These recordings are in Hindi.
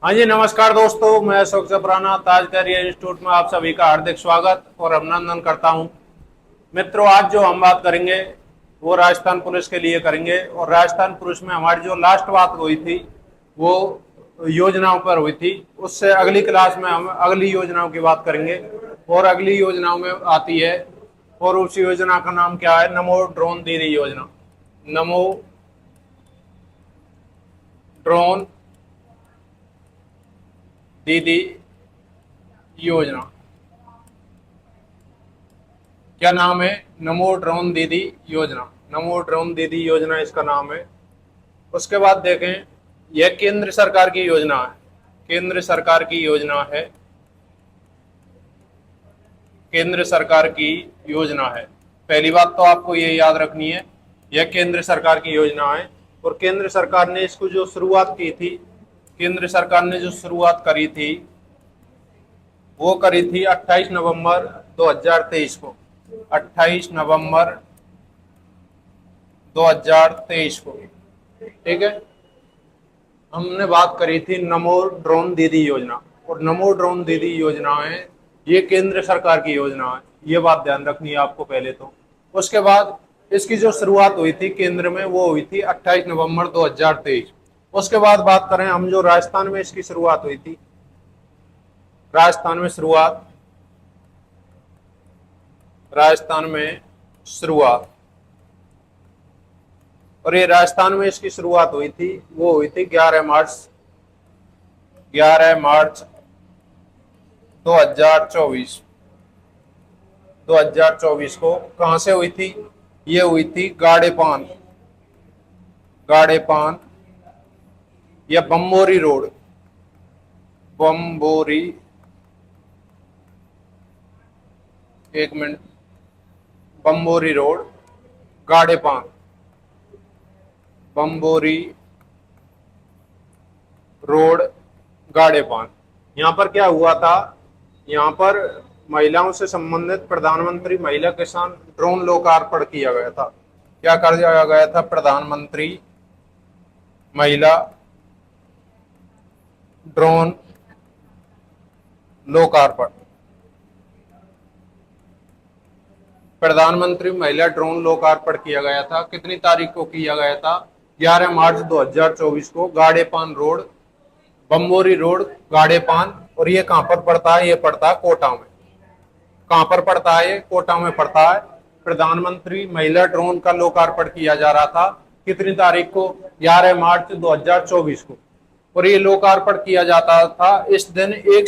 हाँ जी, नमस्कार दोस्तों। मैं अशोक चपराना, ताज कैरियर इंस्टीट्यूट में आप सभी का हार्दिक स्वागत और अभिनंदन करता हूँ। मित्रों, आज जो हम बात करेंगे वो राजस्थान पुलिस के लिए करेंगे। और राजस्थान पुलिस में हमारी जो लास्ट बात हुई थी वो योजनाओं पर हुई थी। उससे अगली क्लास में हम अगली योजनाओं की बात करेंगे। और अगली योजनाओं में आती है, और उस योजना का नाम क्या है? नमो ड्रोन दीदी योजना। नमो ड्रोन दीदी योजना। क्या नाम है? नमो ड्रोन दीदी योजना। नमो ड्रोन दीदी योजना इसका नाम है। उसके बाद देखें, यह केंद्र सरकार की योजना है। केंद्र सरकार की योजना है। केंद्र सरकार की योजना है। पहली बात तो आपको ये याद रखनी है, यह केंद्र सरकार की योजना है। और केंद्र सरकार ने इसको जो शुरुआत की थी, केंद्र सरकार ने जो शुरुआत करी थी वो करी थी 28 नवंबर 2023 को। 28 नवंबर 2023 को, ठीक है। हमने बात करी थी नमो ड्रोन दीदी योजना। और नमो ड्रोन दीदी योजना है, ये केंद्र सरकार की योजना है। ये बात ध्यान रखनी है आपको पहले तो। उसके बाद इसकी जो शुरुआत हुई थी केंद्र में वो हुई थी 28 नवंबर 2023। उसके बाद बात करें हम, जो राजस्थान में इसकी शुरुआत हुई थी, राजस्थान में शुरुआत, राजस्थान में शुरुआत, और ये राजस्थान में इसकी शुरुआत हुई थी वो हुई थी 11 मार्च 2024। 2024 को कहां से हुई थी? ये हुई थी गाड़ेपान, गाड़ेपान या बम्बोरी रोड, बम्बोरी, एक minute, Bambori road, Gadepan, Bambori road, Gadepan. यहाँ पर क्या हुआ था? यहाँ पर महिलाओं से संबंधित प्रधानमंत्री महिला किसान ड्रोन लोकार्पण किया गया था। क्या कर दिया गया था? प्रधानमंत्री महिला ड्रोन लोकार्पण। प्रधानमंत्री महिला ड्रोन लोकार्पण किया गया था। कितनी तारीख को किया गया था? 11 मार्च 2024 को, गाड़ेपान रोड, बम्बोरी रोड, गाड़ेपान। और ये कहां पर पड़ता है? ये पड़ता है कोटा में। कहां पर पड़ता है? ये कोटा में पड़ता है। प्रधानमंत्री महिला ड्रोन का लोकार्पण किया जा रहा था। कितनी तारीख को? 11 मार्च 2024 को। और ये लोकार्पण किया जाता था इस दिन 1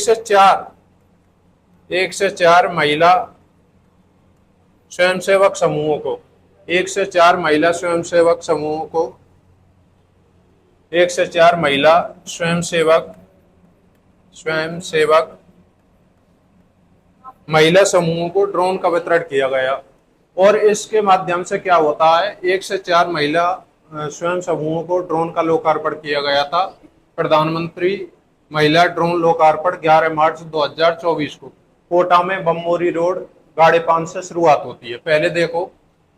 से 4 महिला स्वयंसेवक समूहों को, 1 से 4 महिला स्वयंसेवक समूहों को, 1 से 4 महिला स्वयंसेवक, स्वयंसेवक महिला समूहों को ड्रोन का वितरण किया गया। और इसके माध्यम से क्या होता है? 1 से 4 महिला स्वयं समूहों को ड्रोन का लोकार्पण किया गया था। प्रधानमंत्री महिला ड्रोन लोकार्पण 11 मार्च 2024 को कोटा में बम्बोरी रोड, गाड़ेपान से शुरुआत होती है। पहले देखो,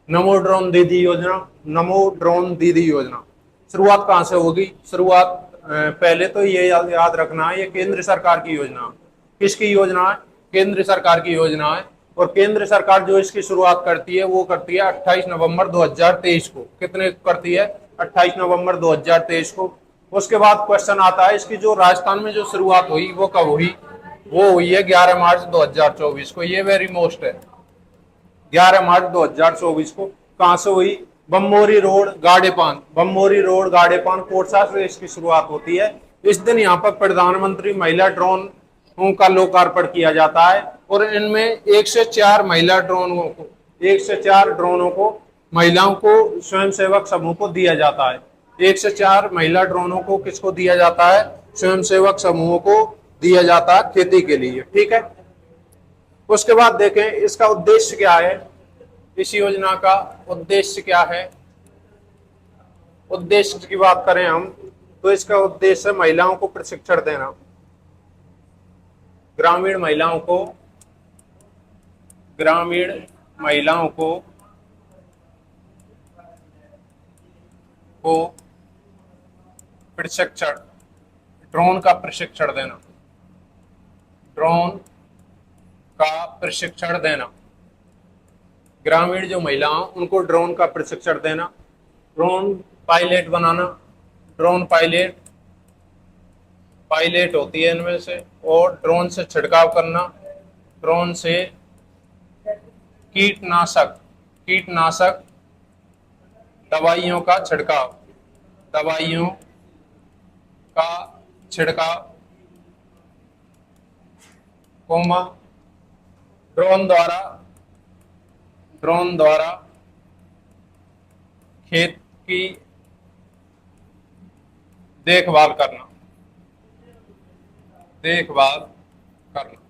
नमो ड्रोन दीदी योजना, नमो ड्रोन दीदी योजना शुरुआत कहां से होगी? शुरुआत पहले तो ये याद रखना है, ये केंद्र सरकार की योजना। किसकी योजना है? केंद्र सरकार की योजना है। और केंद्र सरकार जो इसकी शुरुआत करती है वो करती है 28 नवंबर 2023 को। कितने करती है? 28 नवंबर 2023 को। उसके बाद क्वेश्चन आता है, इसकी जो राजस्थान में जो शुरुआत हुई वो कब हुई? वो हुई है 11 मार्च 2024 को। ये वेरी मोस्ट है। 11 मार्च 2024 को कहां से हुई? बम्बोरी रोड, गाड़ेपान, बम्बोरी रोड, गाड़ेपान, कोटसा से इसकी शुरुआत होती है। इस दिन यहाँ पर प्रधानमंत्री महिला ड्रोन का लोकार्पण किया जाता है। और इनमें 1 से 4 महिला ड्रोनों को, 1 से 4 ड्रोनों को महिलाओं को स्वयंसेवक समूह को दिया जाता है। 1 से 4 महिला ड्रोनों को किसको दिया जाता है? स्वयंसेवक समूहों को दिया जाता है खेती के लिए, ठीक है। उसके बाद देखें इसका उद्देश्य क्या है। इस योजना का उद्देश्य क्या है? उद्देश्य की बात करें हम तो इसका उद्देश्य महिलाओं को प्रशिक्षण देना, ग्रामीण महिलाओं को, ग्रामीण महिलाओं को प्रशिक्षण ड्रोन का प्रशिक्षण देना, ड्रोन का प्रशिक्षण देना, ग्रामीण जो महिलाओं उनको ड्रोन का प्रशिक्षण देना, ड्रोन पायलट बनाना, ड्रोन पायलट पायलट होती है इनमें से, और ड्रोन से छिड़काव करना, ड्रोन से कीटनाशक कीटनाशक दवाइयों का छिड़काव, दवाइयों का छिड़काव, कोमा ड्रोन द्वारा खेत की देखभाल करना, देखभाल करना।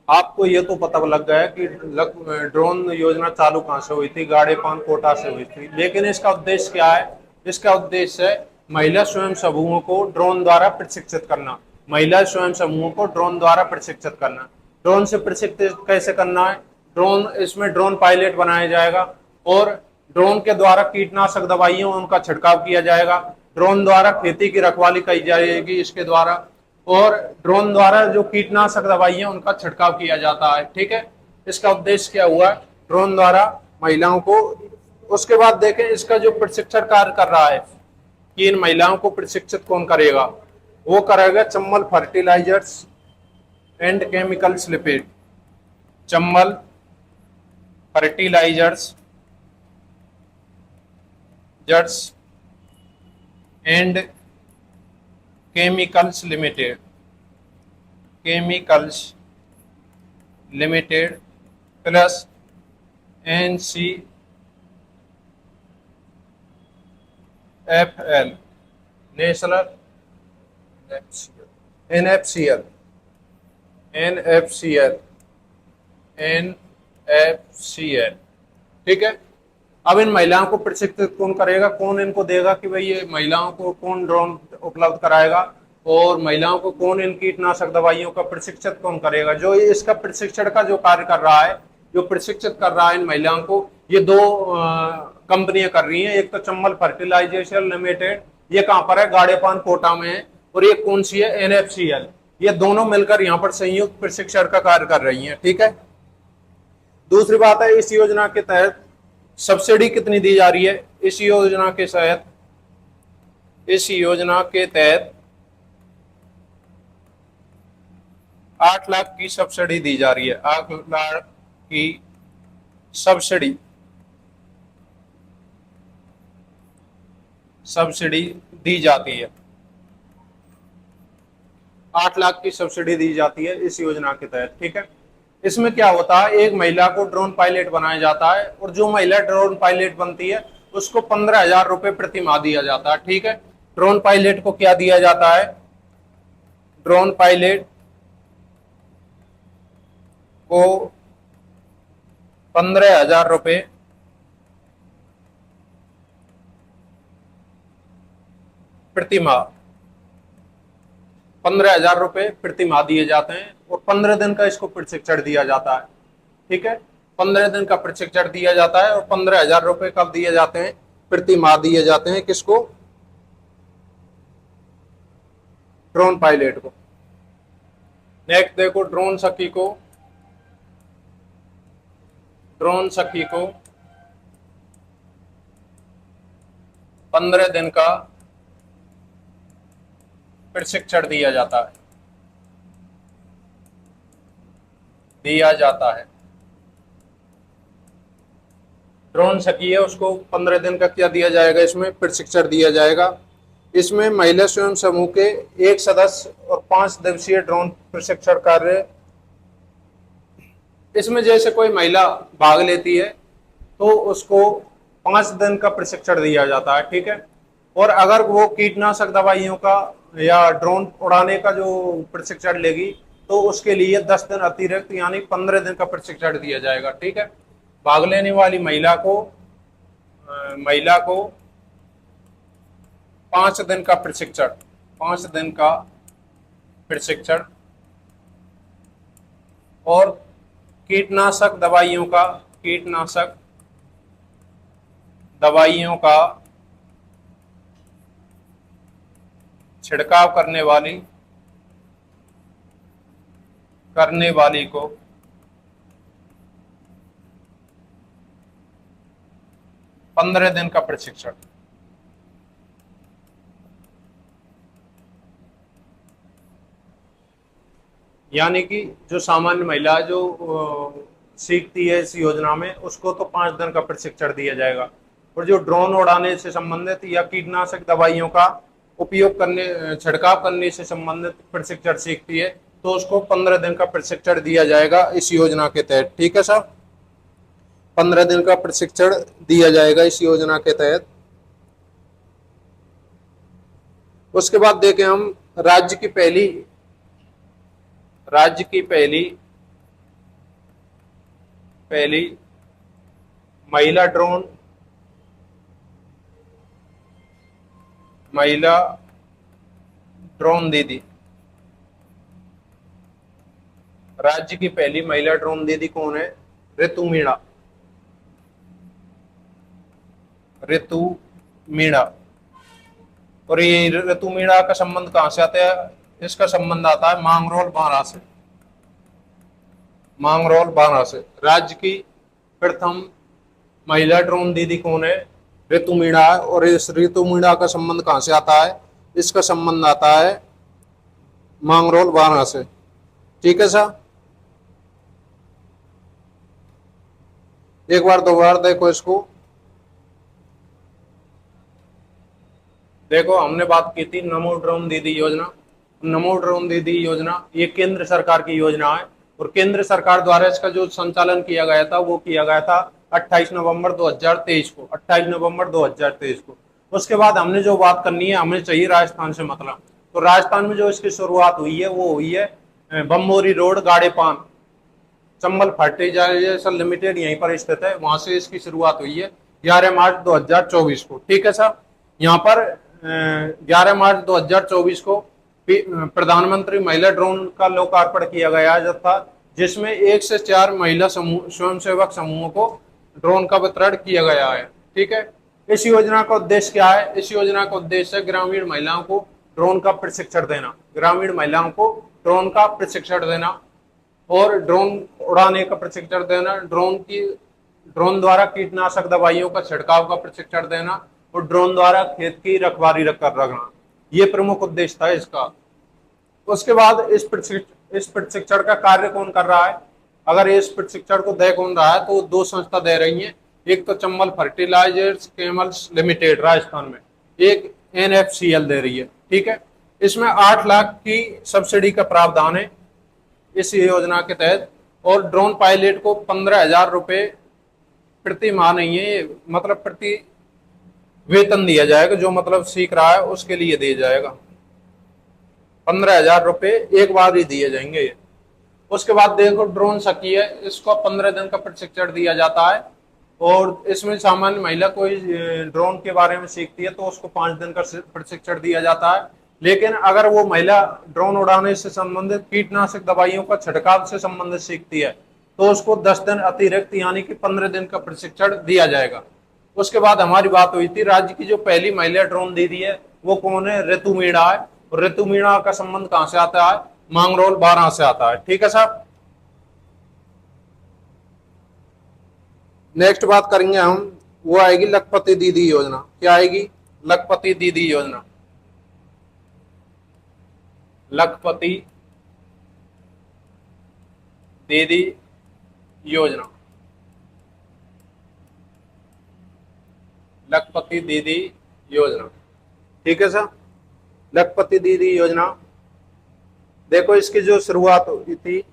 आपको ये तो पता लग गया कि ड्रोन योजना चालू कहां से हुई थी, गाड़ेपान कोटा से हुई थी, लेकिन इसका उद्देश्य क्या है? इसका उद्देश्य है महिला स्वयं समूहों को ड्रोन द्वारा प्रशिक्षित करना, महिला स्वयं समूहों को ड्रोन द्वारा प्रशिक्षित करना। ड्रोन से प्रशिक्षित कैसे करना है? इसमें ड्रोन पायलट बनाया जाएगा और ड्रोन के द्वारा कीटनाशक दवाइयों उनका छिड़काव किया जाएगा, ड्रोन द्वारा खेती की रखवाली की जाएगी इसके द्वारा, और ड्रोन द्वारा जो कीटनाशक दवाइयां उनका छिड़काव किया जाता है। ठीक है, इसका उद्देश्य क्या हुआ? ड्रोन द्वारा महिलाओं को। उसके बाद देखें इसका जो प्रशिक्षण कार्य कर रहा है कि इन महिलाओं को प्रशिक्षित कौन करेगा? वो करेगा Chambal fertilizers and chemicals limited, Chambal fertilizers and chemicals limited plus NCFL national NFCL ठीक है। अब इन महिलाओं को प्रशिक्षित कौन करेगा, कौन इनको देगा कि भाई ये महिलाओं को कौन ड्रोन उपलब्ध कराएगा, और महिलाओं को कौन इन कीटनाशक दवाइयों का प्रशिक्षित कौन करेगा? जो इसका प्रशिक्षण का जो कार्य कर रहा है, जो प्रशिक्षित कर रहा है इन महिलाओं को, ये दो कंपनियां कर रही हैं। एक तो चंबल फर्टिलाइजेशन लिमिटेड, ये कहां पर है? गाड़ेपान कोटा में है, और ये कौन सी है? NFCL। ये दोनों मिलकर यहाँ पर संयुक्त प्रशिक्षण का कार्य कर रही हैं। ठीक है। दूसरी बात है, इस योजना के तहत सब्सिडी कितनी दी जा रही है? इस योजना के तहत 8 लाख की सब्सिडी दी जा रही है, 8 लाख की सब्सिडी दी जाती है, 8 लाख की सब्सिडी दी जाती है इस योजना के तहत। ठीक है। इसमें क्या होता है? एक महिला को ड्रोन पायलट बनाया जाता है, और जो महिला ड्रोन पायलट बनती है उसको 15,000 रुपए प्रति माह दिया जाता है। ठीक है। ड्रोन पायलट को क्या दिया जाता है? ड्रोन पायलट को 15,000 रुपए प्रति माह, 15,000 रुपए प्रति माह दिए जाते हैं, और 15 दिन का इसको प्रशिक्षण दिया जाता है। ठीक है। 15 दिन का प्रशिक्षण दिया जाता है, और 15,000 रुपए कब दिए जाते हैं? प्रति माह दिए जाते हैं। किसको? ड्रोन पायलट को। नेक्स्ट देखो, ड्रोन सखी को 15 दिन का प्रशिक्षण दिया जाता है। ड्रोन सखी है, उसको 15 दिन का क्या दिया जाएगा? इसमें प्रशिक्षण दिया जाएगा। इसमें महिला स्वयं समूह के एक सदस्य और 5 दिवसीय ड्रोन प्रशिक्षण कार्य। इसमें जैसे कोई महिला भाग लेती है तो उसको 5 दिन का प्रशिक्षण दिया जाता है। ठीक है। और अगर वो कीटनाशक दवाइयों का या ड्रोन उड़ाने का जो प्रशिक्षण लेगी तो उसके लिए 10 दिन अतिरिक्त यानी 15 दिन का प्रशिक्षण दिया जाएगा। ठीक है। भाग लेने वाली महिला को 5 दिन का प्रशिक्षण और कीटनाशक दवाइयों का छिड़काव करने वाली को 15 दिन का प्रशिक्षण। यानी कि जो सामान्य महिला जो सीखती है इस योजना में, उसको तो 5 दिन का प्रशिक्षण दिया जाएगा, और जो ड्रोन उड़ाने से संबंधित या कीटनाशक दवाइयों का उपयोग करने, छिड़काव करने से संबंधित प्रशिक्षण सीखती है, तो उसको 15 दिन का प्रशिक्षण दिया जाएगा इस योजना के तहत। ठीक है साहब, 15 दिन का प्रशिक्षण दिया जाएगा इस योजना के तहत। उसके बाद देखें हम राज्य की पहली महिला ड्रोन दीदी। राज्य की पहली महिला ड्रोन दीदी कौन है? ऋतु मीणा। और ये ऋतु मीणा का संबंध कहां से आता है? इसका संबंध आता है मांगरोल बांरा से। राज्य की प्रथम महिला ड्रोन दीदी कौन है? ऋतु मीणा है। और इस ऋतु मीणा का संबंध कहां से आता है? इसका संबंध आता है मांगरोल बांरा से। ठीक है सर, एक बार दोबारा देखो इसको। देखो, हमने बात की थी नमो ड्रोन दीदी योजना। नमो ड्रोन दीदी योजना ये केंद्र सरकार की योजना है, और केंद्र सरकार द्वारा इसका जो संचालन किया गया था वो किया गया था 28 नवंबर 2023 को। 28 नवंबर 2023 को। उसके बाद हमने जो बात करनी है, हमें चाहिए राजस्थान से मतलब। तो राजस्थान में जो इसकी शुरुआत हुई है वो हुई है Bambori road, Gadepan, Chambal fertiliser limited यहीं पर स्थित है, वहां से इसकी शुरुआत हुई है 11 मार्च 2024 को। ठीक है साहब, यहाँ पर 11 मार्च 2024 को प्रधानमंत्री महिला ड्रोन का लोकार्पण किया गया था, जिसमें 1 से 4 महिला स्वयंसेवक समूहों को ड्रोन का वितरण किया गया है। ठीक है, इस योजना का उद्देश्य क्या है? इस योजना का उद्देश्य है ग्रामीण महिलाओं को ड्रोन का प्रशिक्षण देना, ग्रामीण महिलाओं को ड्रोन का प्रशिक्षण देना, और ड्रोन उड़ाने का प्रशिक्षण देना, ड्रोन द्वारा कीटनाशक दवाइयों का छिड़काव का प्रशिक्षण देना, और ड्रोन द्वारा खेत की रखवाली रखना। ये प्रमुख उद्देश्य था इसका। उसके बाद इस प्रशिक्षण का कार्य कौन कर रहा है? अगर इस प्रशिक्षण को दे कौन रहा है, तो 2 संस्था दे रही हैं। एक तो Chambal fertilizers chemicals limited Rajasthan में, एक NFCL दे रही है। ठीक है, इसमें 8 लाख की सब्सिडी का प्रावधान है इस योजना के तहत, और ड्रोन पायलट को 15,000 रुपए प्रति माह नहीं है, मतलब प्रति वेतन दिया जाएगा, जो मतलब सीख रहा है उसके लिए दिया जाएगा। 15,000 रुपए एक बार ही दिए जाएंगे। उसके बाद देखो ड्रोन सखी है, इसको 15 दिन का प्रशिक्षण दिया जाता है, और इसमें सामान्य महिला कोई ड्रोन के बारे में सीखती है तो उसको 5 दिन का प्रशिक्षण दिया जाता है। लेकिन अगर वो महिला ड्रोन उड़ाने से संबंधित कीटनाशक दवाइयों का छिड़काव से संबंधित सीखती है तो उसको 10 दिन अतिरिक्त यानी कि 15 दिन का प्रशिक्षण दिया जाएगा। उसके बाद हमारी बात हुई थी राज्य की जो पहली महिला ड्रोन दीदी है वो कौन है? ऋतु मीणा है। और ऋतु मीणा का संबंध कहां से आता है? मांगरोल बांरा से आता है। ठीक है साहब, नेक्स्ट बात करेंगे हम, वो आएगी लखपति दीदी योजना। क्या आएगी? लखपति दीदी योजना। लखपति दीदी योजना, लखपति दीदी योजना। ठीक है सर, लखपति दीदी योजना। देखो इसकी जो शुरुआत हुई थी,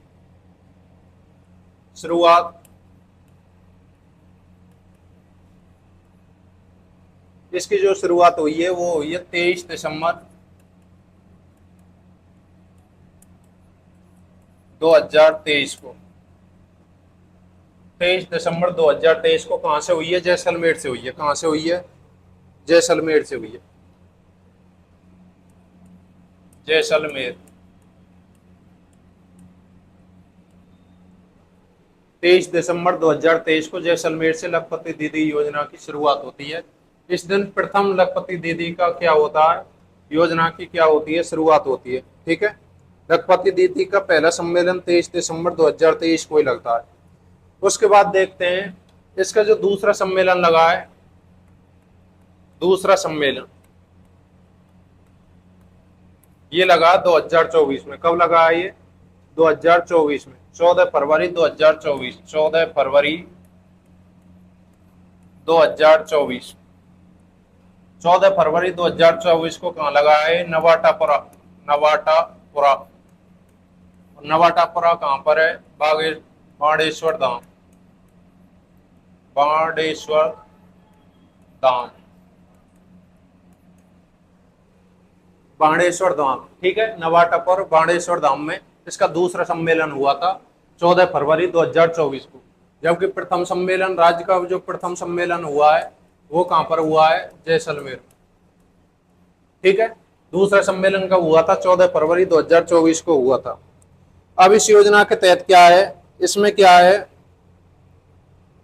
इसकी जो शुरुआत हुई है वो हुई है 23 दिसंबर 2023 को। 23 दिसंबर 2023 को कहां से हुई है? जैसलमेर से हुई है। कहां से हुई है? जैसलमेर से हुई है। जैसलमेर। 23 दिसंबर 2023 को जैसलमेर से लखपति दीदी योजना की शुरुआत होती है। इस दिन प्रथम लखपति दीदी का क्या होता है? योजना की क्या होती है, शुरुआत होती है। ठीक है, लखपति दीदी का पहला सम्मेलन 23 दिसंबर 2023 को ही लगता है। उसके बाद देखते हैं इसका जो दूसरा सम्मेलन लगा है, दूसरा सम्मेलन ये लगा 2024 में। कब लगा है ये? 2024 में, 14 फरवरी 2024, 14 फरवरी 2024, 14 फरवरी 2024 को कहाँ लगा है? नवाटापुरा। नवाटापुरा, नवाटापुरा कहाँ पर है? बाड़ेश्वर धाम, बाड़ेश्वर धाम, बाणेश्वर धाम। ठीक है, नवाटापुर बाणेश्वर धाम में इसका दूसरा सम्मेलन हुआ था 14 फरवरी 2024 को। जबकि प्रथम सम्मेलन, राज्य का जो प्रथम सम्मेलन हुआ है वो कहां पर हुआ है? जैसलमेर। ठीक है, दूसरा सम्मेलन कब हुआ था? 14 फरवरी 2024 को हुआ था। अब इस योजना के तहत क्या है, इसमें क्या है,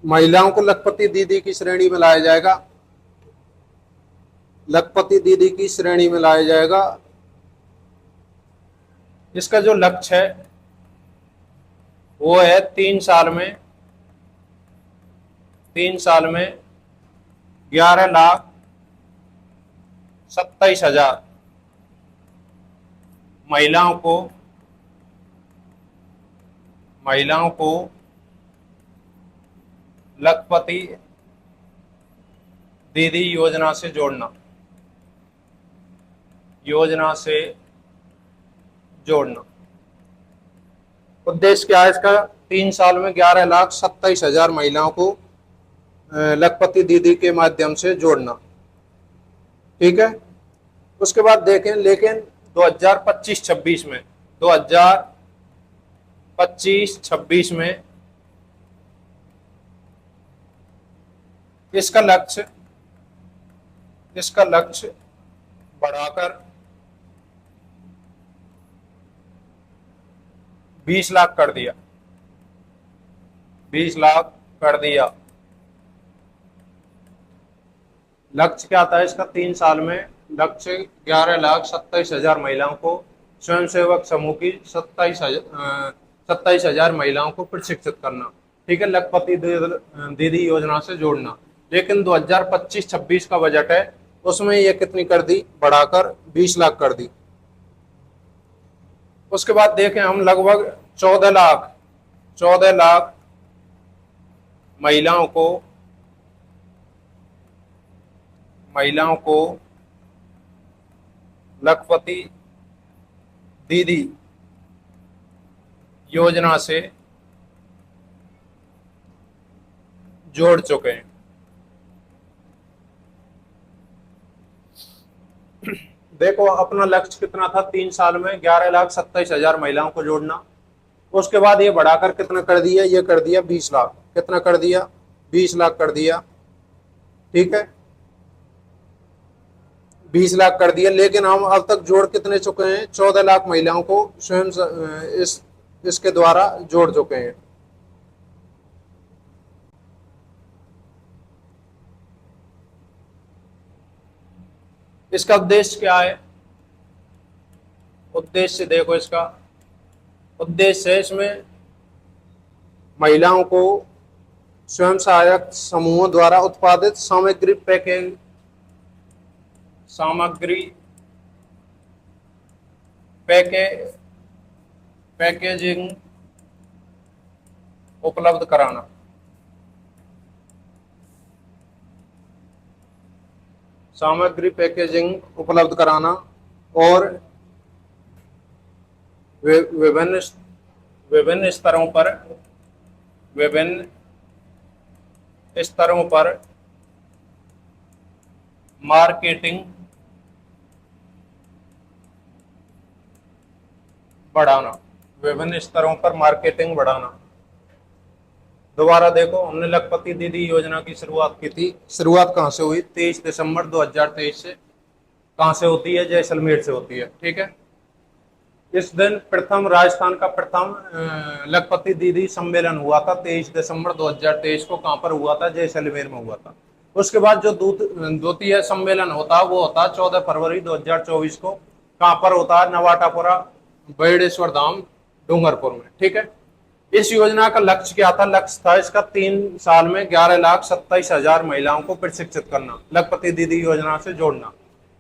महिलाओं को लखपति दीदी की श्रेणी में लाया जाएगा, लखपति दीदी की श्रेणी में लाया जाएगा। इसका जो लक्ष्य है वो है 3 साल में 11,27,000 महिलाओं को लखपति दीदी योजना से जोड़ना, योजना से जोड़ना। उद्देश्य क्या है इसका? 3 साल में 11,27,000 महिलाओं को लखपति दीदी के माध्यम से जोड़ना। ठीक है, उसके बाद देखें, लेकिन 2025-26 में, 2025-26 में इसका लक्ष्य बढ़ाकर 20 लाख कर दिया, 20 लाख कर दिया। लक्ष्य क्या था इसका? 3 साल में लक्ष्य 11,27,000 महिलाओं को, स्वयंसेवक समूह की 27,000 महिलाओं को प्रशिक्षित करना। ठीक है, लखपति दीदी योजना से जोड़ना। लेकिन 2025-26 का बजट है, उसमें ये कितनी कर दी? बढ़ाकर 20 लाख कर दी। उसके बाद देखें हम, लगभग 14 लाख महिलाओं को लखपति दीदी योजना से जोड़ चुके हैं। देखो अपना लक्ष्य कितना था? 3 साल में 11,27,000 महिलाओं को जोड़ना। उसके बाद ये बढ़ाकर कितना कर दिया? ये कर दिया 20 लाख। कितना कर दिया? 20 लाख कर दिया। ठीक है, 20 लाख कर दिया। लेकिन हम अब तक जोड़ कितने चुके हैं? 14 लाख महिलाओं को स्वयं इसके द्वारा जोड़ चुके हैं। इसका उद्देश्य क्या है? उद्देश्य देखो, इसका उद्देश्य है इसमें महिलाओं को स्वयं सहायक समूहों द्वारा उत्पादित पैकेजिंग उपलब्ध कराना। सामग्री पैकेजिंग उपलब्ध कराना और विभिन्न स्तरों पर मार्केटिंग बढ़ाना, विभिन्न स्तरों पर मार्केटिंग बढ़ाना। दोबारा देखो, हमने लखपति दीदी योजना की शुरुआत की थी। शुरुआत कहाँ से हुई? 23 दिसंबर 2023 से। कहाँ से होती है? जैसलमेर से होती है। ठीक है, इस दिन प्रथम राजस्थान का प्रथम लखपति दीदी सम्मेलन हुआ था 23 दिसंबर 2023 को। कहाँ पर हुआ था? जैसलमेर में हुआ था। उसके बाद जो द्वितीय सम्मेलन होता है वो होता है 14 फरवरी 2024 को। कहाँ पर होता है? नवाटापुरा बेड़ेश्वर धाम डूंगरपुर में। ठीक है। इस योजना का लक्ष्य क्या था? लक्ष्य था इसका 3 साल में 11,27,000 महिलाओं को प्रशिक्षित करना, लखपति दीदी योजना से जोड़ना।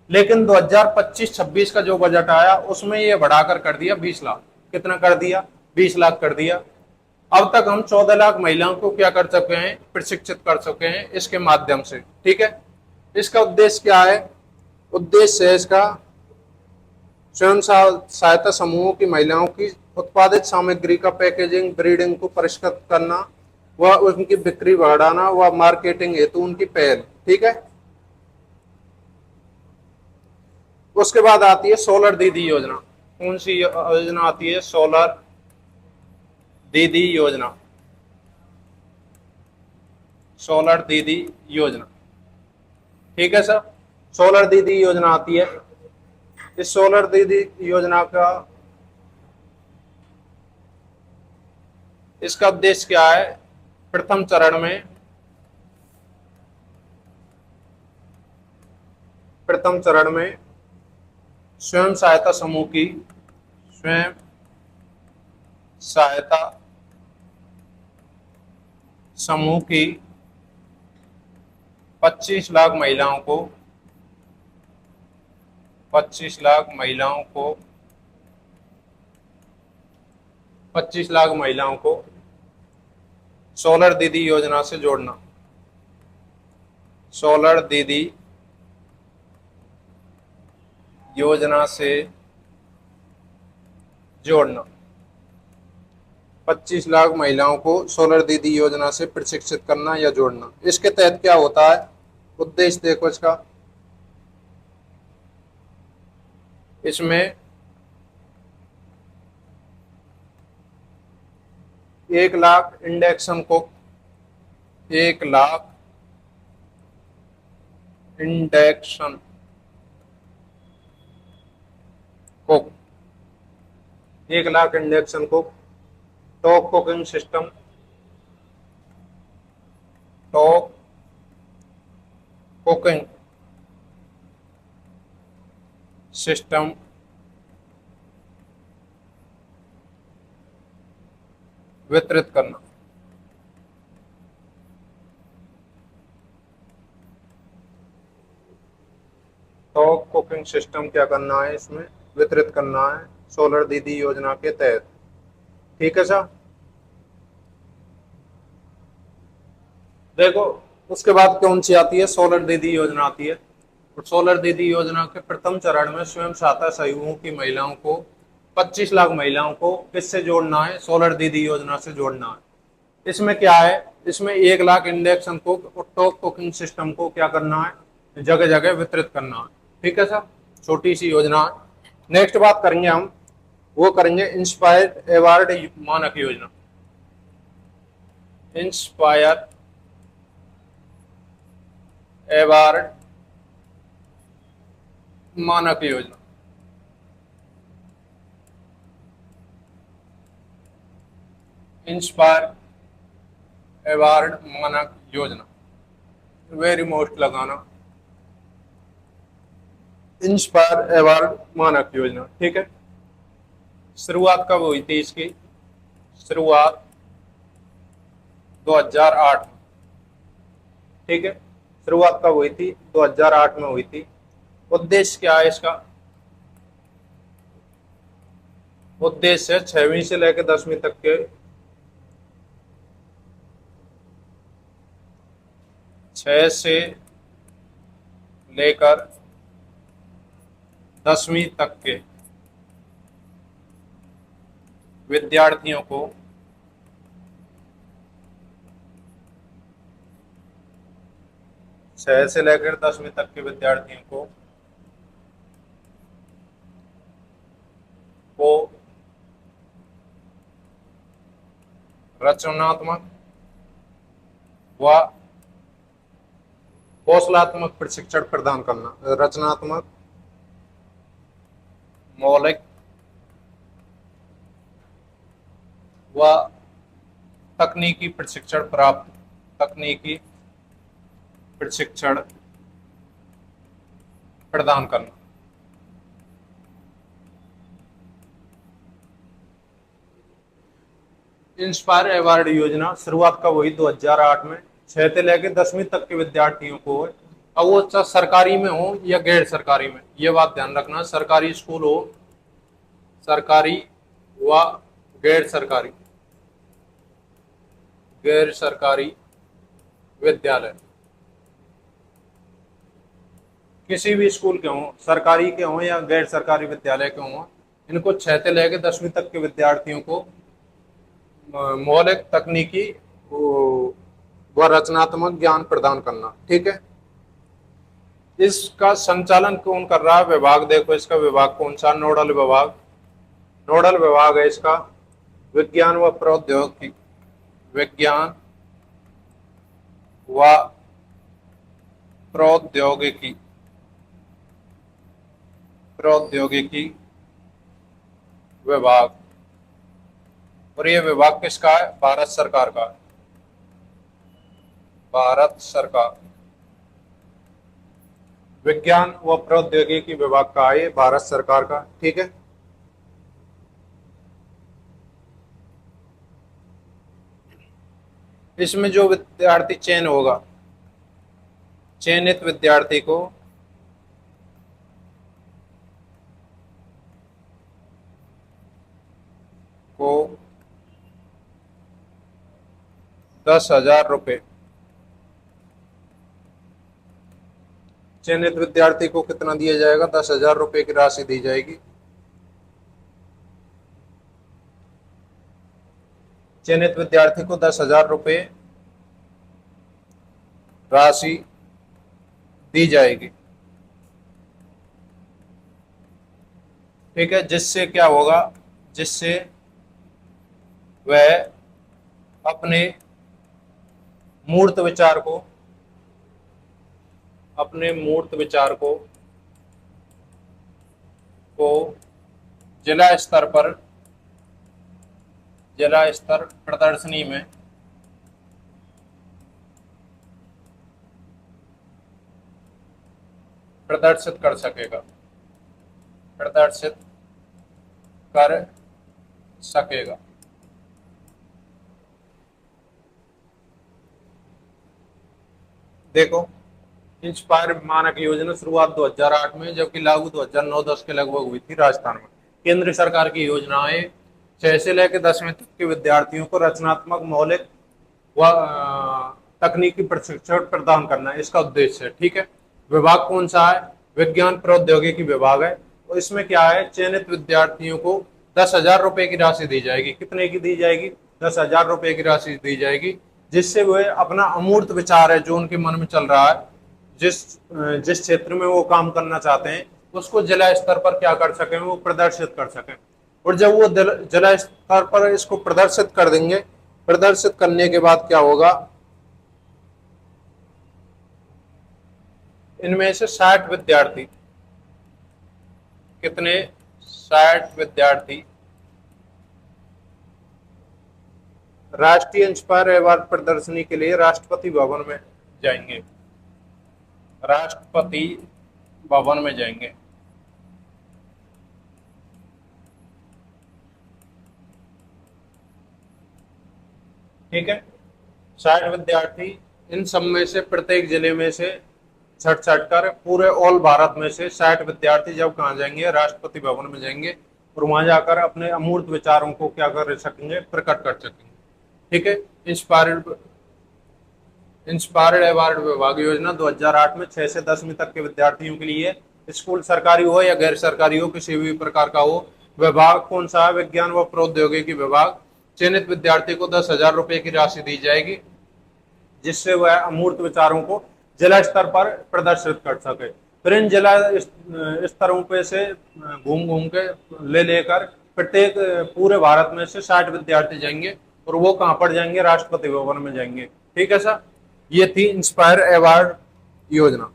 लेकिन 2025-26 का जो बजट आया उसमें ये बढ़ाकर कर दिया 20 लाख। कितना कर दिया? 20 लाख कर दिया। अब तक हम 14 लाख महिलाओं को क्या कर चुके हैं? प्रशिक्षित कर चुके हैं इसके माध्यम से। ठीक है। इसका उद्देश्य क्या है? उद्देश्य है इसका स्वयं सहायता समूहों की महिलाओं की उत्पादित सामग्री का पैकेजिंग, ब्रीडिंग को परिष्कृत करना व उनकी बिक्री बढ़ाना व मार्केटिंग हेतु उनकी पहल। ठीक है। उसके बाद आती है सोलर दीदी योजना। कौन सी योजना आती है? सोलर दीदी योजना। सोलर दीदी योजना। ठीक है सर। सोलर दीदी योजना आती है। इस सोलर दीदी योजना का इसका उद्देश्य क्या है? प्रथम चरण में स्वयं सहायता समूह की 25 लाख महिलाओं को 25 लाख महिलाओं को सोलर दीदी योजना से जोड़ना। सोलर दीदी योजना से जोड़ना। 25 लाख महिलाओं को सोलर दीदी योजना से प्रशिक्षित करना या जोड़ना। इसके तहत क्या होता है? उद्देश्य देखो इसका। इसमें 1 lakh induction cook, 1 lakh induction cook, 1 lakh induction cook, top cooking system, top cooking system वितरित करना। टॉप कुकिंग सिस्टम क्या करना है? इसमें वितरित करना है सोलर दीदी योजना के तहत। ठीक है सर। देखो उसके बाद कौन सी आती है? सोलर दीदी योजना आती है। सोलर दीदी योजना के प्रथम चरण में स्वयं सहायता समूहों की महिलाओं को 25 लाख महिलाओं को किससे जोड़ना है? सोलर दीदी योजना से जोड़ना है। इसमें क्या है? इसमें 1 लाख इंडक्शन कुक और टॉप कुकिंग सिस्टम को क्या करना है? जगह जगह वितरित करना है। ठीक है सर। छोटी सी योजना है। नेक्स्ट बात करेंगे हम, वो करेंगे इंस्पायर अवार्ड मानक योजना। इंस्पायर अवार्ड मानक योजना। इंस्पायर अवार्ड मानक योजना, वेरी मोस्ट लगाना। इंस्पायर अवार्ड मानक योजना। ठीक है। शुरुआत कब हुई थी इसकी? शुरुआत 2008 में। ठीक है। शुरुआत कब हुई थी? 2008 में हुई थी। उद्देश्य क्या है इसका? उद्देश्य 6वीं से लेकर 10वीं तक के 6 से लेकर 10वीं तक के विद्यार्थियों को छह से लेकर 10वीं तक के विद्यार्थियों को रचनात्मक व कौशलात्मक प्रशिक्षण प्रदान करना। रचनात्मक, मौलिक व तकनीकी प्रशिक्षण प्राप्त, तकनीकी प्रशिक्षण प्रदान करना। इंस्पायर अवार्ड योजना शुरुआत कब हुई? 2008 में। 6 से लेकर 10वीं तक के विद्यार्थियों को है। अब वो चाहे सरकारी में हो या गैर सरकारी में, ये बात ध्यान रखना, सरकारी स्कूल हो, सरकारी व गैर सरकारी, गैर सरकारी विद्यालय, किसी भी स्कूल के हों, सरकारी के हों या गैर सरकारी विद्यालय के हों, इनको 6 से लेकर 10वीं तक के विद्यार्थियों को मौलिक तकनीकी व रचनात्मक ज्ञान प्रदान करना। ठीक है। इसका संचालन कौन कर रहा है? विभाग देखो, इसका विभाग कौन सा? नोडल विभाग। नोडल विभाग है इसका विज्ञान व प्रौद्योगिकी, विज्ञान व प्रौद्योगिकी, प्रौद्योगिकी विभाग। और ये विभाग किसका है? भारत सरकार का। भारत सरकार विज्ञान व प्रौद्योगिकी विभाग का है, भारत सरकार का। ठीक है। इसमें जो विद्यार्थी चयन होगा, चयनित विद्यार्थी को 10,000 रुपये, चयनित विद्यार्थी को कितना दिया जाएगा? 10,000 रुपये की राशि दी जाएगी। चयनित विद्यार्थी को 10,000 रुपये राशि दी जाएगी। ठीक है। जिससे क्या होगा? जिससे वह अपने मूर्त विचार को, अपने मूर्त विचार को जिला स्तर पर, जिला स्तर प्रदर्शनी में प्रदर्शित कर सकेगा, प्रदर्शित कर सकेगा। देखो, इंस्पायर मानक योजना शुरुआत 2008 में, जबकि लागू 2009-10 के लगभग हुई थी राजस्थान में। केंद्र सरकार की योजनाएं 6 से लेकर 10वीं तक के विद्यार्थियों को रचनात्मक, मौलिक व तकनीकी प्रशिक्षण प्रदान करना इसका उद्देश्य है। ठीक है। विभाग कौन सा है? विज्ञान प्रौद्योगिकी विभाग है। और इसमें क्या है? चयनित विद्यार्थियों को 10,000 रुपये की राशि दी जाएगी। कितने की दी जाएगी? 10,000 रुपये की राशि दी जाएगी, जिससे वह अपना अमूर्त विचार है जो उनके मन में चल रहा है, जिस क्षेत्र में वो काम करना चाहते हैं, उसको जिला स्तर पर क्या कर सकें? वो प्रदर्शित कर सकें। और जब वो जिला स्तर पर इसको प्रदर्शित कर देंगे, प्रदर्शित करने के बाद क्या होगा? इनमें से 60 विद्यार्थी, कितने? 60 विद्यार्थी राष्ट्रीय इंस्पायर अवार्ड प्रदर्शनी के लिए राष्ट्रपति भवन में जाएंगे, राष्ट्रपति भवन में जाएंगे। ठीक है। 60 विद्यार्थी, इन सब में से प्रत्येक जिले में से छट कर पूरे ऑल भारत में से 60 विद्यार्थी जब कहाँ जाएंगे? राष्ट्रपति भवन में जाएंगे, और वहां जाकर अपने अमूर्त विचारों को क्या कर सकेंगे? प्रकट कर सकेंगे। ठीक है। इंस्पायर्ड अवार्ड विभाग योजना 2008 में 6 से 10वीं तक के विद्यार्थियों के लिए, स्कूल सरकारी हो या गैर सरकारी हो, किसी भी प्रकार का हो। विभाग कौन सा है? विज्ञान व प्रौद्योगिकी विभाग। चयनित विद्यार्थी को 10,000 रुपये की राशि दी जाएगी, जिससे वह अमूर्त विचारों को जिला स्तर पर प्रदर्शित कर सके। फिर इन जिला स्तरों पे से घूम घूम के लेकर प्रत्येक पूरे भारत में से 60 विद्यार्थी जाएंगे, और वो कहाँ पर जाएंगे? राष्ट्रपति भवन में जाएंगे। ठीक है सर। ये थी इंस्पायर अवार्ड योजना।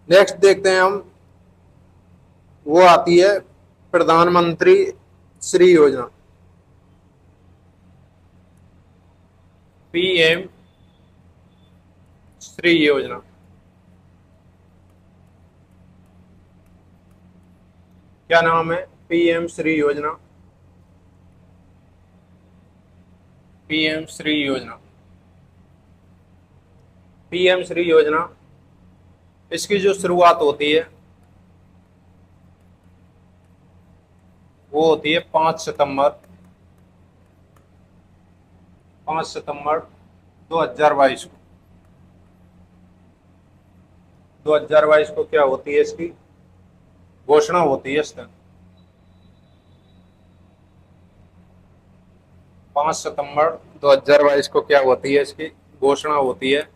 नेक्स्ट देखते हैं हम, वो आती है प्रधानमंत्री श्री योजना, PM श्री योजना। क्या नाम है? पीएम श्री योजना। पीएम श्री योजना। पीएम श्री योजना, इसकी जो शुरुआत होती है वो होती है 5 सितंबर 2022 को। 2022 को क्या होती है? इसकी घोषणा होती है इस दिन। 5 सितंबर 2022 को क्या होती है? इसकी घोषणा होती है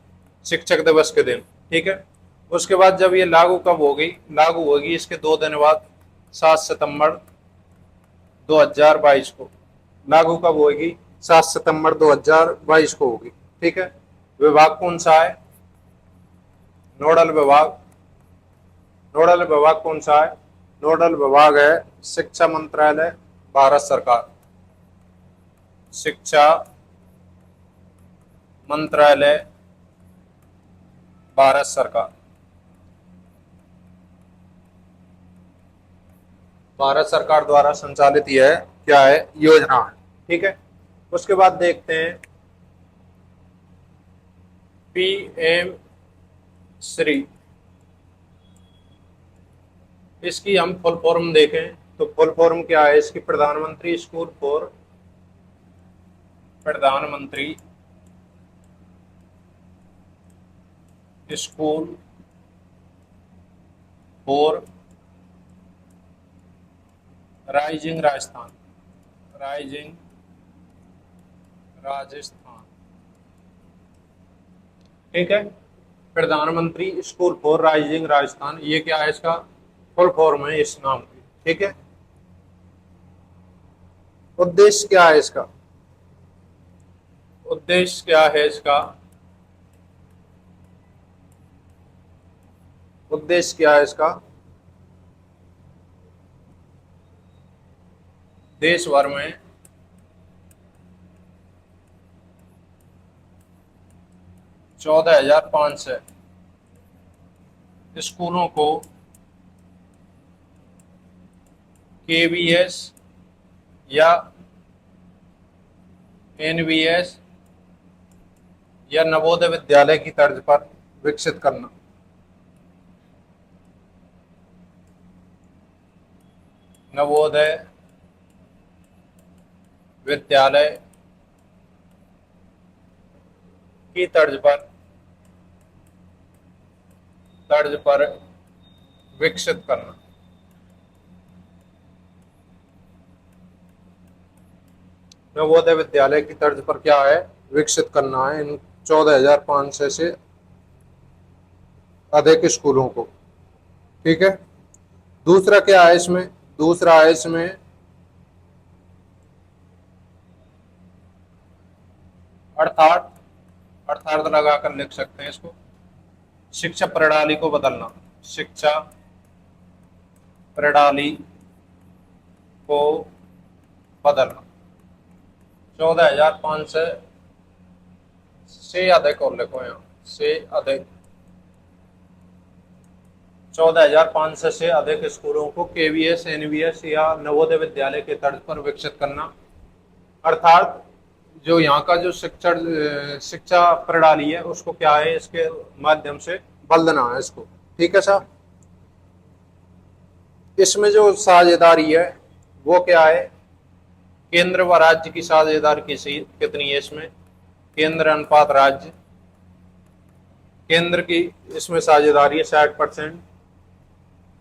शिक्षक दिवस के दिन। ठीक है। उसके बाद जब ये लागू कब होगी? लागू होगी इसके 2 दिन बाद, 7 सितंबर 2022 को। लागू कब होगी? 7 सितंबर 2022 को होगी। ठीक है। विभाग कौन सा है? नोडल विभाग। नोडल विभाग कौन सा है? नोडल विभाग है शिक्षा मंत्रालय, भारत सरकार। शिक्षा मंत्रालय, भारत सरकार। भारत सरकार द्वारा संचालित यह क्या है? योजना है। ठीक है। उसके बाद देखते हैं पीएम श्री। इसकी हम फुल फॉर्म देखें तो फुल फॉर्म क्या है इसकी? प्रधानमंत्री school for rising Rajasthan. Rising Rajasthan. ठीक है। प्रधानमंत्री स्कूल फॉर राइजिंग राजस्थान, ये क्या है? इसका फुल फॉर्म है इस नाम की। ठीक है। उद्देश्य क्या है इसका? उद्देश्य क्या है इसका? उद्देश्य क्या है इसका? देश भर में 14,500 स्कूलों को केवीएस या एनवीएस या नवोदय विद्यालय की तर्ज पर विकसित करना। नवोदय विद्यालय की तर्ज पर विकसित करना। नवोदय विद्यालय की तर्ज पर क्या है? विकसित करना है इन 14,500 से अधिक स्कूलों को। ठीक है। दूसरा क्या है इसमें? दूसरा है इसमें अर्थात, अर्थात लगाकर लिख सकते हैं इसको, शिक्षा प्रणाली को बदलना। शिक्षा प्रणाली को बदलना। 14,500 से अधिक, और लिखो यहाँ से अधिक, 14,500 से अधिक स्कूलों को केवीएस, एनवीएस या नवोदय विद्यालय के तर्ज पर विकसित करना। अर्थात जो यहाँ का जो शिक्षा प्रणाली है उसको क्या है? इसके माध्यम से बदलना है इसको। ठीक है सर। इसमें जो साझेदारी है वो क्या है? केंद्र व राज्य की साझेदारी कितनी है इसमें? केंद्र अनुपात राज्य। केंद्र की इसमें साझेदारी है 60%,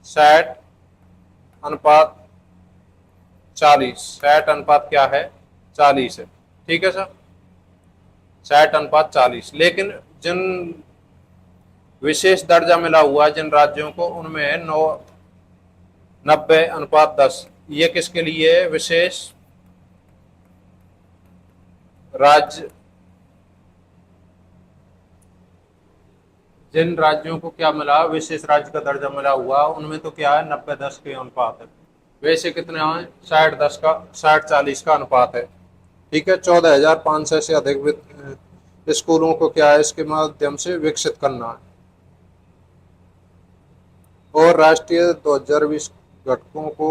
60/40। 60 क्या है? 40 है। ठीक है सर। 60/40। लेकिन जिन विशेष दर्जा मिला हुआ है जिन राज्यों को, उनमें है 90/10। ये किसके लिए है? विशेष राज्य। जिन राज्यों को क्या मिला? विशेष राज्य का दर्जा मिला हुआ, उनमें तो क्या है? 90/10 के अनुपात है। वैसे कितने है? 60/40 का अनुपात है। ठीक है। 14,500 से अधिक स्कूलों को क्या है इसके माध्यम से विकसित करना है। और राष्ट्रीय 2020 घटकों को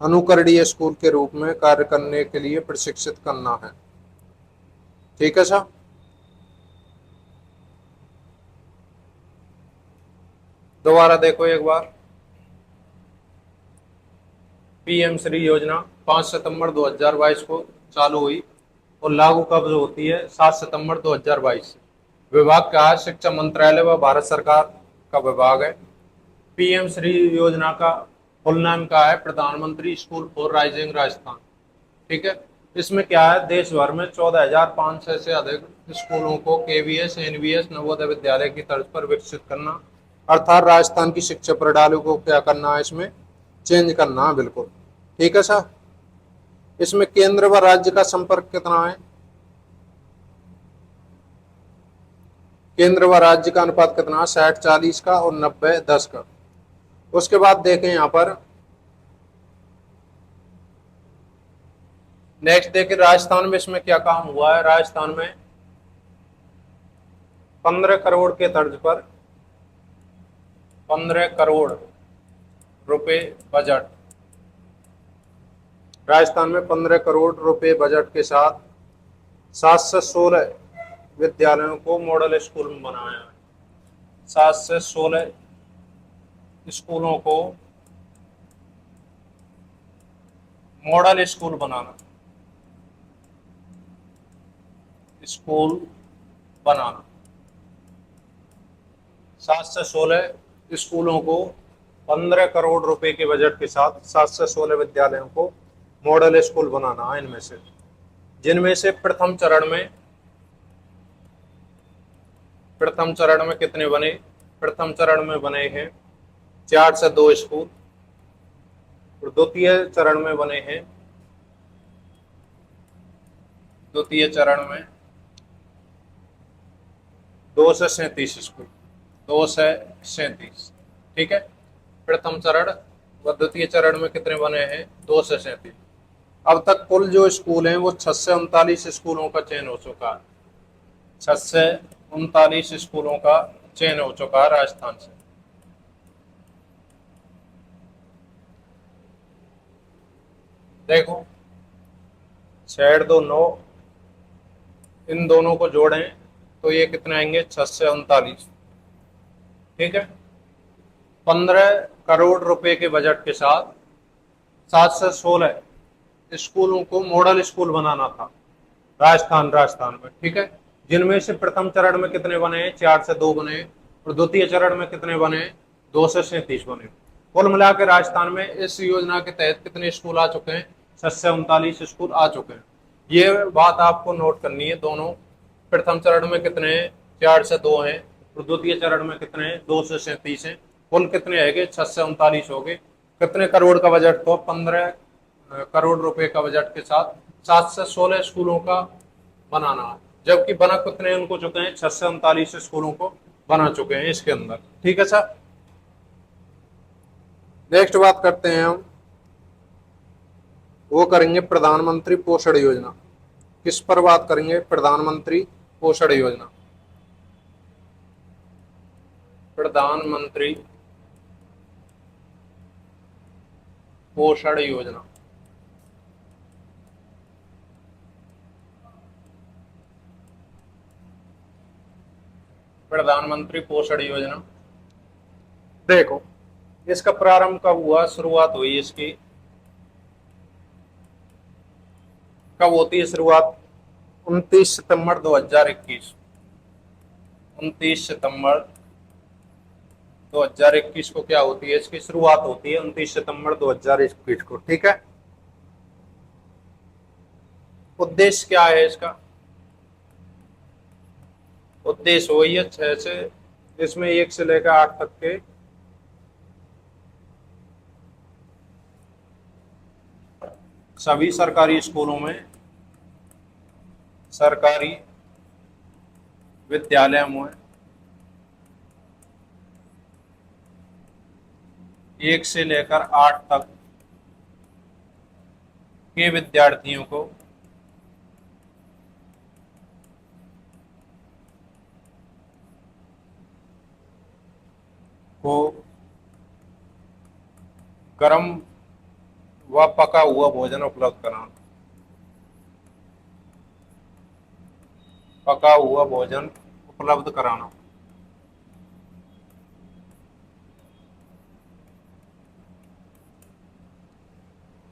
अनुकरणीय स्कूल के रूप में कार्य करने के लिए प्रशिक्षित करना है। ठीक है सर। दोबारा देखो एक बार। पीएम श्री योजना 5 सितंबर 2022 को चालू हुई और लागू कब होती है? 7 सितंबर 2022। विभाग क्या है? शिक्षा मंत्रालय व भारत सरकार का विभाग है। पीएम श्री योजना का फुल नाम क्या है? प्रधानमंत्री स्कूल फॉर राइजिंग राजस्थान। ठीक है। इसमें क्या है? देश भर में 14,500 से अधिक स्कूलों को केवीएस एनवीएस नवोदय विद्यालय की तर्ज पर विकसित करना, अर्थात राजस्थान की शिक्षा प्रणाली को क्या करना है? इसमें चेंज करना है। बिल्कुल ठीक है सर। इसमें केंद्र व राज्य का संपर्क कितना है? केंद्र व राज्य का अनुपात कितना है? 60-40 का और 90-10 का। उसके बाद देखें यहां पर नेक्स्ट देखें राजस्थान में इसमें क्या काम हुआ है। राजस्थान में 15 करोड़ के तर्ज पर 15 करोड़ रुपए बजट, राजस्थान में 15 करोड़ रुपए बजट के साथ 7 से 16 विद्यालयों को मॉडल स्कूल में बनाया है। 7 से 16 स्कूलों को मॉडल स्कूल बनाना, स्कूल बनाना। 7 से 16 स्कूलों को 15 करोड़ रुपए के बजट के साथ 7 से 16 विद्यालयों को मॉडल स्कूल बनाना है। इनमें से जिनमें से प्रथम चरण में कितने बने? प्रथम चरण में बने हैं 4 से 2 स्कूल और द्वितीय चरण में 2 से 37 स्कूल, 2 से 37। ठीक है। प्रथम चरण व द्वितीय चरण में कितने बने हैं? 2 से 37। अब तक कुल जो स्कूल हैं वो 6 से 39 स्कूलों का चयन हो चुका है। 6 से 39 स्कूलों का चयन हो चुका है राजस्थान से। देखो 6 2 9, इन दोनों को जोड़ें तो ये कितने आएंगे? 6 से 39। ठीक है। 15 करोड़ रुपए के बजट के साथ 7 से 16 स्कूलों को मॉडल स्कूल बनाना था राजस्थान में। ठीक है। जिनमें से प्रथम चरण में कितने बने? 4 से 2 बने और द्वितीय चरण में कितने बने? 2 से 37 बने। कुल मिलाकर राजस्थान में इस योजना के तहत कितने स्कूल आ चुके हैं? 6 से 39 स्कूल आ चुके हैं। ये बात आपको नोट करनी है। दोनों प्रथम चरण में कितने हैं? 4 से 2 हैं और द्वितीय चरण में कितने हैं? 2 से 37 हैं। कुल कितने है? 6 से 39 हो गए। कितने करोड़ का बजट? तो 15 करोड़ रुपए का बजट के साथ 7 से 16 स्कूलों का बनाना है। जबकि बना कितने उनको चुके हैं? 6 से 39 स्कूलों को बना चुके हैं इसके अंदर। ठीक है सर। नेक्स्ट बात करते हैं हम, वो करेंगे प्रधानमंत्री पोषण योजना। किस पर बात करेंगे? प्रधानमंत्री पोषण योजना। प्रधानमंत्री पोषण योजना। प्रधानमंत्री पोषण योजना। देखो इसका प्रारंभ कब हुआ? शुरुआत हुई इसकी कब होती है शुरुआत? 29 सितंबर 2021। 29 सितंबर 2021 को क्या होती है? इसकी शुरुआत होती है 29 सितंबर 2021 को। ठीक है। उद्देश्य क्या है इसका? उद्देश्य वही है 6 से, इसमें 1 से लेकर 8 तक के सभी सरकारी स्कूलों में, सरकारी विद्यालयों में 1 से लेकर 8 तक के विद्यार्थियों को को गर्म व पका हुआ भोजन उपलब्ध कराना। पका हुआ भोजन उपलब्ध कराना।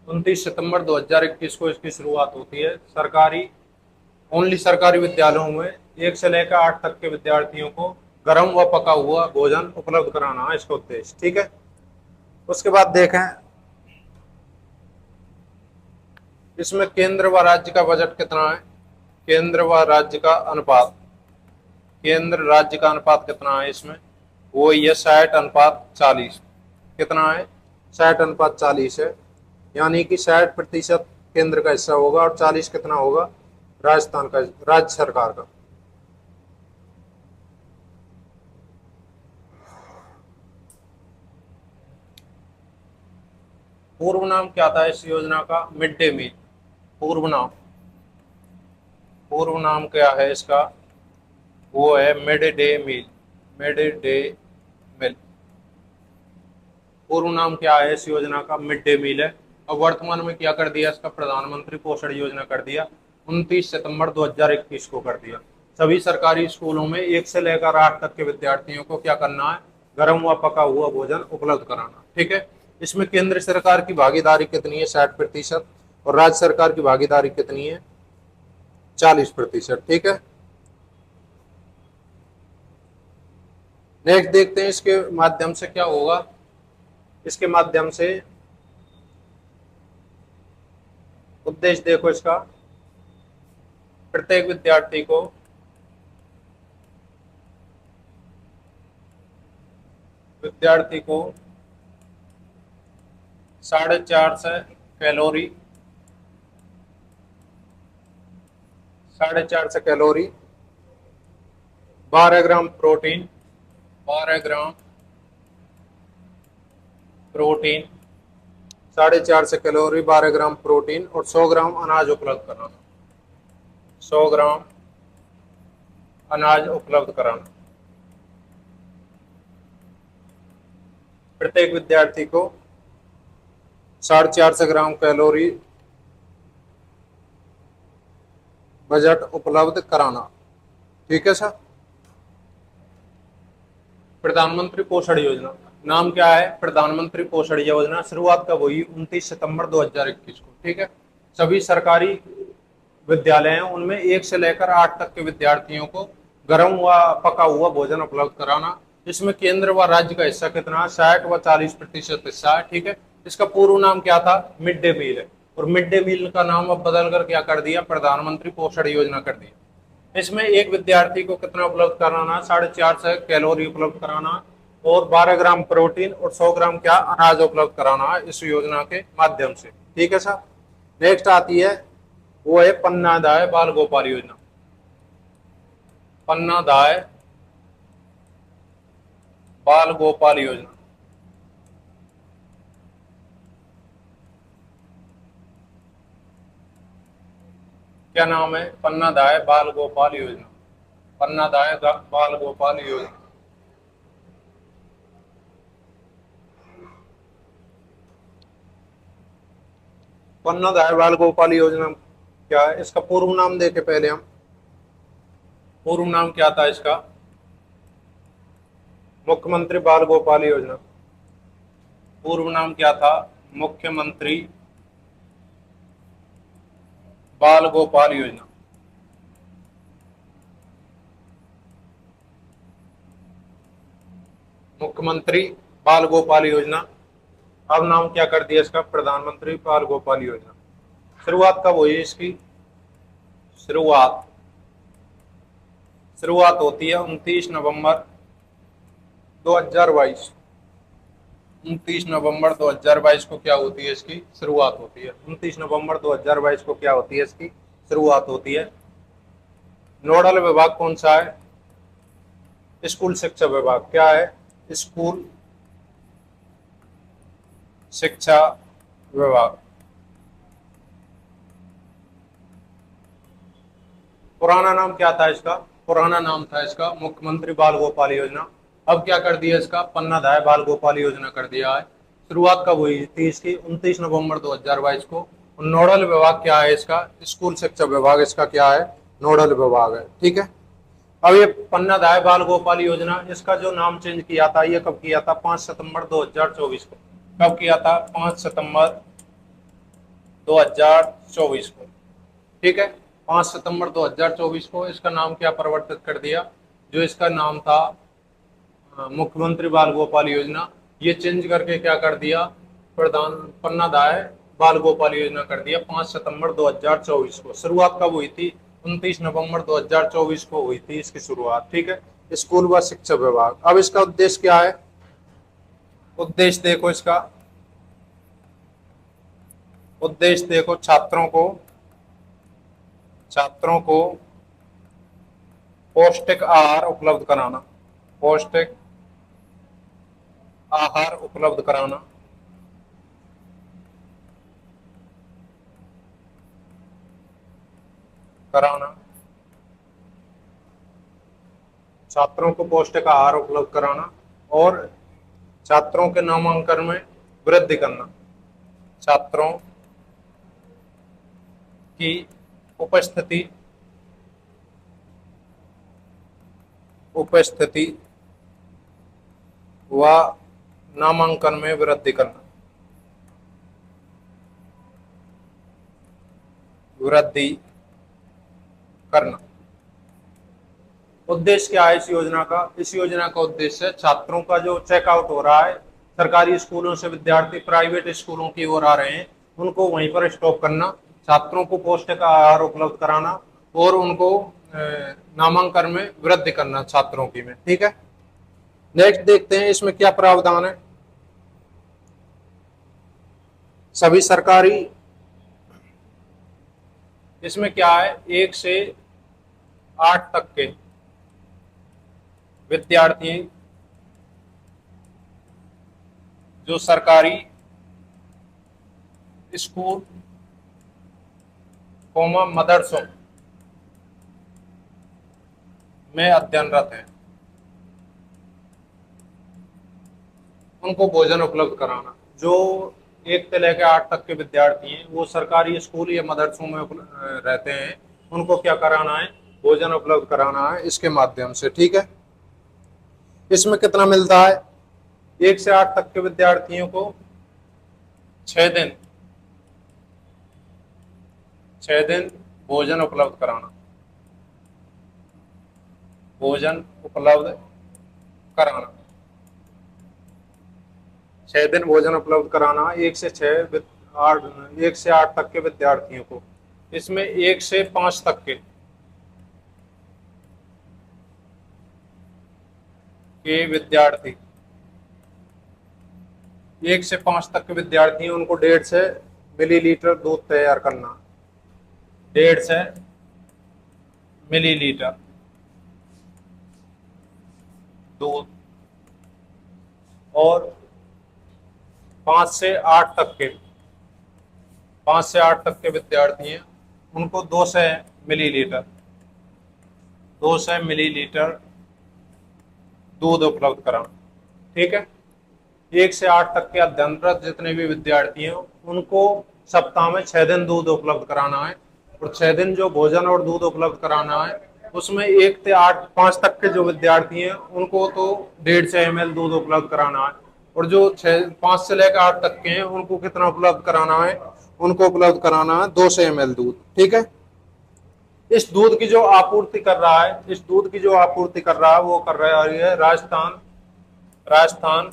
29 सितंबर 2021 को इसकी शुरुआत होती है। सरकारी ओनली सरकारी विद्यालयों में 1 से लेकर 8 तक के विद्यार्थियों को गर्म व पका हुआ भोजन उपलब्ध कराना है इसका उद्देश्य। ठीक है, उसके बाद देखें इसमें केंद्र व राज्य का बजट कितना है। केंद्र व राज्य का अनुपात, केंद्र राज्य का अनुपात कितना है इसमें, वो ये 60:40। कितना है, 60:40 है। यानी कि 60% केंद्र का हिस्सा होगा और 40 कितना होगा, राजस्थान का, राज्य सरकार का। पूर्व नाम क्या था इस योजना का, मिड डे मील। पूर्व नाम, पूर्व नाम क्या है इसका, वो है mid day meal. Mid day meal पूर्व नाम क्या है इस योजना का, मिड डे मील है। अब वर्तमान में क्या कर दिया इसका, प्रधानमंत्री पोषण योजना कर दिया। 29 सितंबर 2021 को कर दिया। सभी सरकारी स्कूलों में 1 से लेकर 8 तक के विद्यार्थियों को क्या करना है, गर्म व पका हुआ भोजन उपलब्ध कराना। ठीक है, इसमें केंद्र सरकार की भागीदारी कितनी है, 60%, और राज्य सरकार की भागीदारी कितनी है, 40%। ठीक है, नेक्स्ट देखते हैं इसके माध्यम से क्या होगा। इसके माध्यम से उद्देश्य देखो इसका, प्रत्येक विद्यार्थी को विद्यार्थी को 450 calorie, 450 calorie, 12 gram protein, 12 gram protein, 450 calorie, 12 gram protein और 100 ग्राम अनाज उपलब्ध कराना। 100 ग्राम अनाज उपलब्ध कराना। प्रत्येक विद्यार्थी को 450 ग्राम कैलोरी बजट उपलब्ध कराना। ठीक है सर। प्रधानमंत्री पोषण योजना, नाम क्या है, प्रधानमंत्री पोषण योजना। शुरुआत कब हुई, 29 सितंबर 2021 को। ठीक है, सभी सरकारी विद्यालय हैं उनमें 1 से लेकर 8 तक के विद्यार्थियों को गर्म व पका हुआ भोजन उपलब्ध कराना। इसमें केंद्र व राज्य का हिस्सा कितना है, 60 व 40% हिस्सा है। ठीक है, इसका पूर्व नाम क्या था, मिड डे मील है, और मिड डे मील का नाम अब बदल कर क्या कर दिया, प्रधानमंत्री पोषण योजना कर दिया। इसमें एक विद्यार्थी को कितना उपलब्ध कराना, 450 कैलोरी उपलब्ध कराना और 12 ग्राम प्रोटीन और 100 ग्राम क्या, अनाज उपलब्ध कराना है इस योजना के माध्यम से। ठीक है सर। नेक्स्ट आती है, वो है पन्नादाय बाल गोपाल योजना। पन्नादाय बाल गोपाल योजना, क्या नाम है, पन्नादाय बाल गोपाल योजना। पन्नादाय बाल गोपाल योजना। पन्नादाय बाल गोपाल योजना क्या है, इसका पूर्व नाम देखे पहले हम। पूर्व नाम क्या था इसका, मुख्यमंत्री बाल गोपाल योजना। पूर्व नाम क्या था, मुख्यमंत्री बाल गोपाल योजना। मुख्यमंत्री बाल गोपाल योजना। अब नाम क्या कर दिया इसका, प्रधानमंत्री बाल गोपाल योजना। शुरुआत कब हुई इसकी, शुरुआत होती है 29 नवंबर 2022। 29 नवंबर 2022 को क्या होती है इसकी शुरुआत होती है। 29 नवंबर 2022 को क्या होती है इसकी शुरुआत होती है। नोडल विभाग कौन सा है, स्कूल शिक्षा विभाग। क्या है, स्कूल शिक्षा विभाग। पुराना नाम क्या था इसका, पुराना नाम था इसका मुख्यमंत्री बाल गोपाल योजना। अब क्या कर दिया, इसका पन्नाधाय बाल गोपाल योजना कर दिया है। शुरुआत कब हुई थी इसकी, 29 नवंबर 2022 को। और नोडल विभाग क्या है इसका, स्कूल शिक्षा विभाग इसका क्या है, नोडल विभाग है। ठीक है। अब ये पन्नाधाय बाल गोपाल योजना, इसका जो नाम चेंज किया था, ये कब किया था, 5 सितंबर 2024 को। कब किया था, 5 सितंबर 2024 को। ठीक है, 5 सितंबर 2024 को इसका नाम क्या परिवर्तित कर दिया, जो इसका नाम था मुख्यमंत्री बाल गोपाल योजना, ये चेंज करके क्या कर दिया, प्रधान पन्नाधाय बाल गोपाल योजना कर दिया 5 सितंबर 2024 को। शुरुआत कब हुई थी, 29 नवंबर 2024 को हुई थी इसकी शुरुआत। ठीक है, स्कूल व शिक्षा विभाग। अब इसका उद्देश्य क्या है, उद्देश्य देखो इसका, उद्देश्य देखो, छात्रों को पौष्टिक आहार उपलब्ध कराना, पौष्टिक आहार उपलब्ध कराना, छात्रों को पौष्टिक आहार उपलब्ध कराना और छात्रों के नामांकन में वृद्धि करना, छात्रों की उपस्थिति व नामांकन में वृद्धि करना, उद्देश्य क्या है इस योजना का, इस योजना का उद्देश्य छात्रों का जो चेकआउट हो रहा है, सरकारी स्कूलों से विद्यार्थी प्राइवेट स्कूलों की ओर आ रहे हैं, उनको वहीं पर स्टॉप करना, छात्रों को पौष्टिक आहार उपलब्ध कराना और उनको नामांकन में वृद्धि करना छात्रों की में। ठीक है, नेक्स्ट देखते हैं इसमें क्या प्रावधान है। सभी सरकारी, इसमें क्या है, 1 से 8 तक के विद्यार्थी जो सरकारी स्कूल मदरसों में अध्ययनरत हैं, उनको भोजन उपलब्ध कराना। जो 1 से लेकर 8 तक के विद्यार्थी हैं, वो सरकारी स्कूल या मदरसों में रहते हैं, उनको क्या कराना है, भोजन उपलब्ध कराना है इसके माध्यम से। ठीक है, इसमें कितना मिलता है, 1 से 8 तक के विद्यार्थियों को 6 दिन भोजन उपलब्ध कराना, भोजन उपलब्ध कराना, 6 दिन भोजन उपलब्ध कराना 1 से 8 तक के विद्यार्थियों को। इसमें 1 से 5 तक के विद्यार्थी, 1 से 5 तक के विद्यार्थी, उनको 150 मिलीलीटर दूध तैयार करना, 150 मिलीलीटर दूध। और 5 से 8 तक के, 5 से 8 तक के विद्यार्थी हैं, उनको 200 मिलीलीटर दूध उपलब्ध कराना। ठीक है, 1 से 8 तक के अध्ययनरत जितने भी विद्यार्थी हैं, उनको सप्ताह में 6 दिन दूध उपलब्ध कराना है। और 6 दिन जो भोजन और दूध उपलब्ध कराना है, उसमें 1 से 5 तक के जो विद्यार्थी हैं, उनको तो 150 ml दूध उपलब्ध कराना है। और जो 5 से लेकर 8 तक के हैं, उनको कितना उपलब्ध कराना है, उनको उपलब्ध कराना है 200 ml दूध। ठीक है, इस दूध की जो आपूर्ति कर रहा है, वो कर रहा है राजस्थान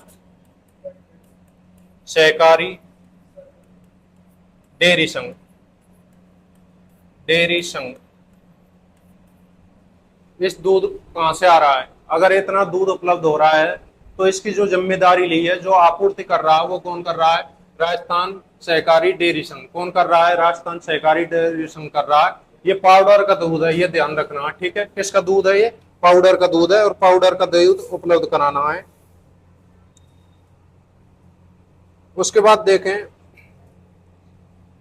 सहकारी डेयरी संघ। इस दूध कहां से आ रहा है, अगर इतना दूध उपलब्ध हो रहा है, तो इसकी जो जिम्मेदारी ली है, जो आपूर्ति कर रहा है, वो कौन कर रहा है, राजस्थान सहकारी डेयरी संघ। कौन कर रहा है, राजस्थान सहकारी डेयरी संघ कर रहा है। ये पाउडर का दूध है, ये ध्यान रखना। ठीक है, किसका दूध है, ये पाउडर का दूध है, और पाउडर का दूध उपलब्ध कराना है। उसके बाद देखें,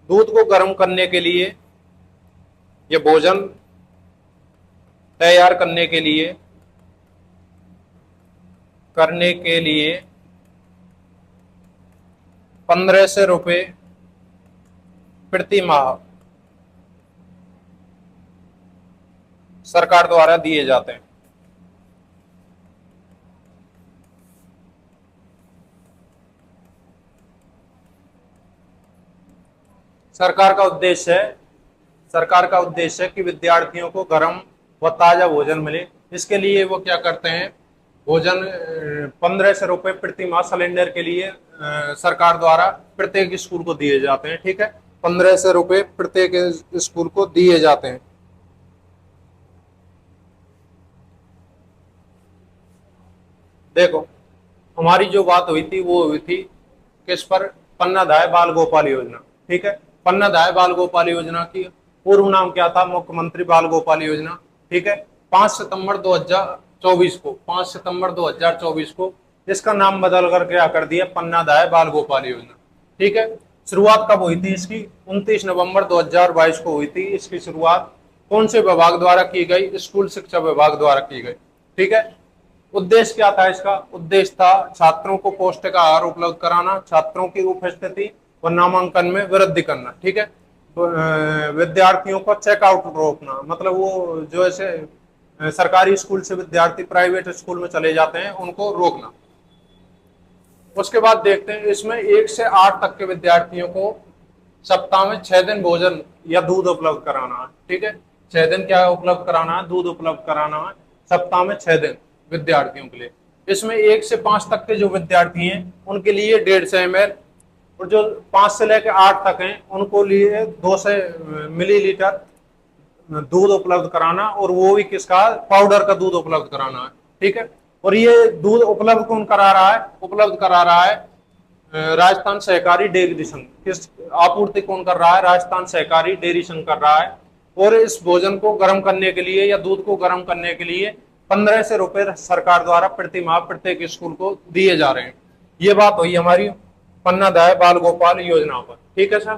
दूध को गर्म करने के लिए, ये भोजन तैयार करने के लिए करने के लिए 1500 रुपये प्रति माह सरकार द्वारा दिए जाते हैं। सरकार का उद्देश्य है कि विद्यार्थियों को गर्म व ताजा भोजन मिले। इसके लिए वो क्या करते हैं, भोजन 1500 रुपये प्रति माह सिलेंडर के लिए सरकार द्वारा प्रत्येक स्कूल को दिए जाते हैं। ठीक है, 1500 रुपये प्रत्येक स्कूल को दिए जाते हैं। देखो, हमारी जो बात हुई थी वो हुई थी किस पर, पन्नाधाय बाल गोपाल योजना। ठीक है, पन्नाधाय बाल गोपाल योजना की पूर्व नाम क्या था, मुख्यमंत्री बाल गोपाल योजना। ठीक है, 5 सितंबर 2024 को 5 सितंबर 2024 को इसका नाम बदल कर क्या कर दिया, पन्नाधाय बाल गोपाल योजना। ठीक है, शुरुआत कब हुई थी इसकी, 29 नवंबर 2022 को हुई थी। इसकी शुरुआत कौन से विभाग द्वारा की गई, स्कूल शिक्षा विभाग द्वारा की गई। ठीक है, उद्देश्य क्या था इसका, उद्देश्य था छात्रों को पौष्टिक आहार उपलब्ध कराना, छात्रों की उपस्थिति व नामांकन में वृद्धि करना। ठीक है, विद्यार्थियों को चेकआउट रोकना, मतलब वो जो ऐसे सरकारी स्कूल से विद्यार्थी प्राइवेट स्कूल में चले जाते हैं उनको रोकना। उसके बाद देखते हैं इसमें 1 से 8 तक के विद्यार्थियों को सप्ताह में 6 दिन भोजन या दूध उपलब्ध कराना है। ठीक है, 6 दिन क्या उपलब्ध कराना है, दूध उपलब्ध कराना है सप्ताह में 6 दिन विद्यार्थियों के लिए। इसमें 1 से 5 तक के जो विद्यार्थी हैं उनके लिए 150 ml, और जो 5 से लेकर 8 तक हैं उनको लिए 200 मिलीलीटर दूध उपलब्ध कराना, और वो भी किसका, पाउडर का दूध उपलब्ध कराना है। ठीक है, और ये दूध उपलब्ध कौन करा रहा है, उपलब्ध करा रहा है राजस्थान सहकारी डेयरी संघ। किस आपूर्ति कौन कर रहा है, राजस्थान सहकारी डेयरी संघ कर रहा है। और इस भोजन को गर्म करने के लिए या दूध को गर्म करने के लिए 1500 रुपये सरकार द्वारा प्रति माह प्रत्येक स्कूल को दिए जा रहे हैं। ये बात हुई हमारी पन्नाधाय बाल गोपाल योजना पर। ठीक है सर,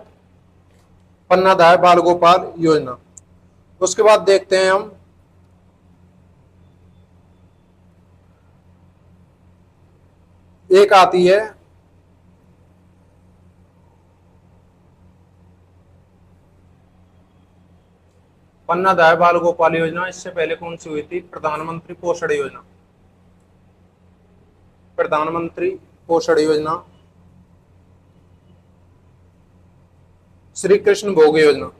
पन्नाधाय बाल गोपाल योजना। उसके बाद देखते हैं हम एक आती है पन्नाधाय बाल गोपाल योजना। इससे पहले कौन सी हुई थी, प्रधानमंत्री पोषण योजना। प्रधानमंत्री पोषण योजना, श्री कृष्ण भोग योजना।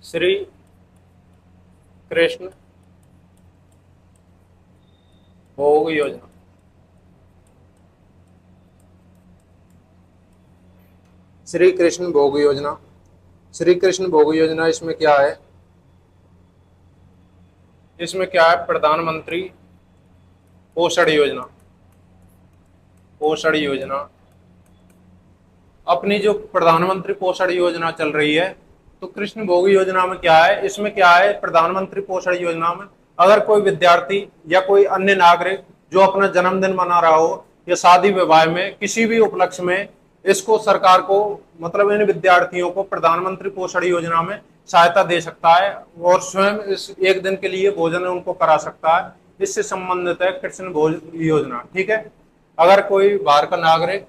श्री कृष्ण भोग योजना। श्री कृष्ण भोग योजना, श्री कृष्ण भोग योजना, इसमें क्या है, इसमें क्या है, प्रधानमंत्री पोषण योजना। पोषण योजना, अपनी जो प्रधानमंत्री पोषण योजना चल रही है, तो कृष्ण भोग योजना में क्या है, इसमें क्या है, प्रधानमंत्री पोषण योजना में अगर कोई विद्यार्थी या कोई अन्य नागरिक जो अपना जन्मदिन मना रहा हो या शादी विवाह में किसी भी उपलक्ष्य में, इसको सरकार को, मतलब इन विद्यार्थियों को प्रधानमंत्री पोषण योजना में सहायता दे सकता है और स्वयं इस एक दिन के लिए भोजन उनको करा सकता है। इससे संबंधित है कृष्ण भोज योजना। ठीक है, अगर कोई बाहर का नागरिक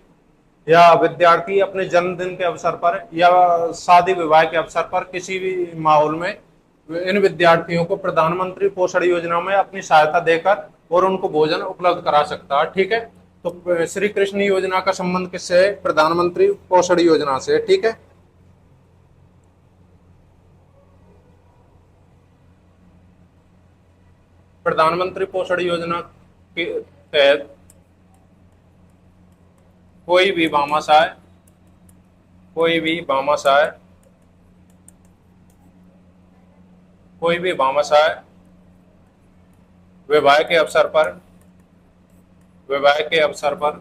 या विद्यार्थी अपने जन्मदिन के अवसर पर या शादी विवाह के अवसर पर किसी भी माहौल में इन विद्यार्थियों को प्रधानमंत्री पोषण योजना में अपनी सहायता देकर और उनको भोजन उपलब्ध करा सकता है। ठीक है, तो श्री कृष्ण योजना का संबंध किससे है, प्रधानमंत्री पोषण योजना से। ठीक है, प्रधानमंत्री पोषण योजना के तहत कोई भी भामाशाह, कोई भी भामाशाह, कोई भी भामाशाह विवाह के अवसर पर, विवाह के अवसर पर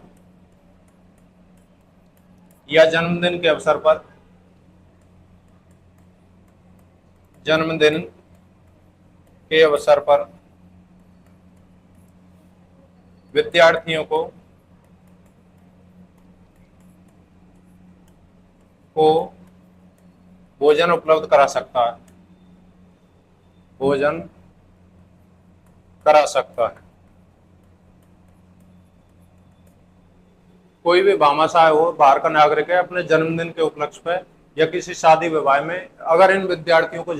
या जन्मदिन के अवसर पर, जन्मदिन के अवसर पर विद्यार्थियों को भोजन उपलब्ध करा सकता है, भोजन करा सकता है। कोई भी भामाशाह हो, बाहर का नागरिक है, अपने जन्मदिन के उपलक्ष्य पर या किसी शादी विवाह में अगर इन विद्यार्थियों को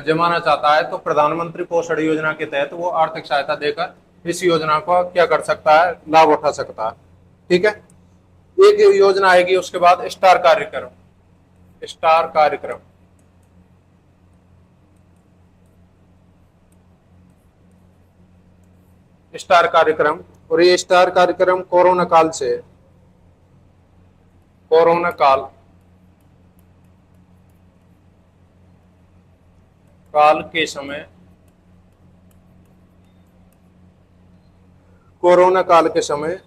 जमाना चाहता है तो प्रधानमंत्री पोषण योजना के तहत वो आर्थिक सहायता देकर इस योजना को क्या कर सकता है, लाभ उठा सकता है। ठीक है, एक योजना आएगी, उसके बाद स्टार कार्यक्रम। स्टार कार्यक्रम स्टार कार्यक्रम और ये स्टार कार्यक्रम कोरोना काल से, कोरोना काल के समय, कोरोना काल के समय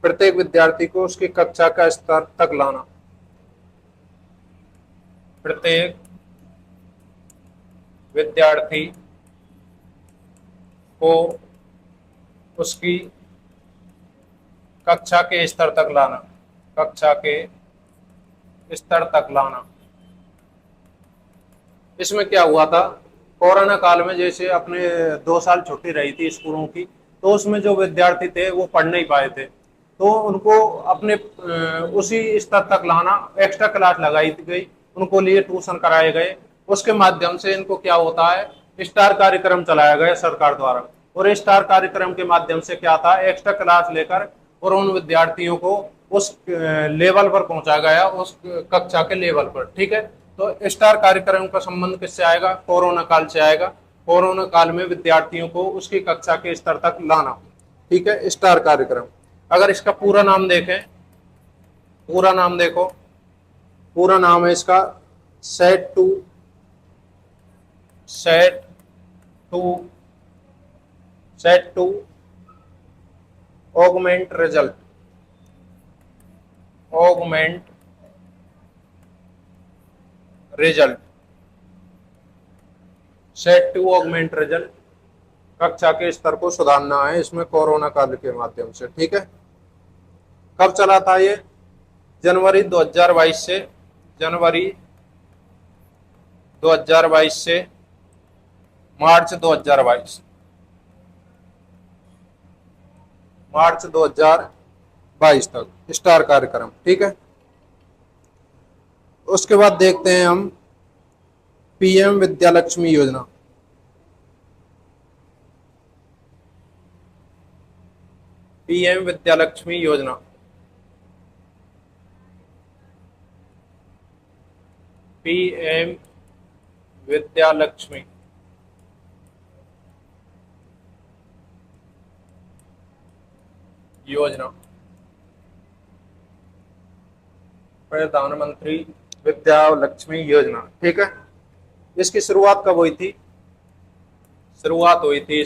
प्रत्येक विद्यार्थी को उसकी कक्षा का स्तर तक लाना, प्रत्येक विद्यार्थी को उसकी कक्षा के स्तर तक लाना, कक्षा के स्तर तक लाना। इसमें क्या हुआ था, कोरोना काल में जैसे अपने 2 साल छुट्टी रही थी स्कूलों की, तो उसमें जो विद्यार्थी थे वो पढ़ नहीं पाए थे, तो उनको अपने उसी स्तर तक लाना, एक्स्ट्रा क्लास लगाई गई, उनको लिए ट्यूशन कराए गए। उसके माध्यम से इनको क्या होता है, स्टार कार्यक्रम चलाया गया सरकार द्वारा, और स्टार कार्यक्रम के माध्यम से क्या था, एक्स्ट्रा क्लास लेकर और उन विद्यार्थियों को उस लेवल पर पहुंचा गया, उस कक्षा के लेवल पर। ठीक है, तो स्टार कार्यक्रम का संबंध किससे आएगा, कोरोना काल से आएगा। कोरोना काल में विद्यार्थियों को उसकी कक्षा के स्तर तक लाना। ठीक है, स्टार कार्यक्रम। अगर इसका पूरा नाम देखें, पूरा नाम देखो, पूरा नाम है इसका set to set to set to augment result, augment result, set to augment result, कक्षा के स्तर को सुधारना है इसमें कोरोना काल के माध्यम से। ठीक है, कब चला था ये, जनवरी 2022 से, जनवरी 2022 से मार्च 2022, मार्च 2022 तक स्टार कार्यक्रम। ठीक है, उसके बाद देखते हैं हम पीएम विद्यालक्ष्मी योजना। पीएम विद्यालक्ष्मी योजना, पीएम विद्यालक्ष्मी योजना, प्रधानमंत्री विद्यालक्ष्मी योजना। ठीक है, इसकी शुरुआत कब हुई थी, शुरुआत हुई थी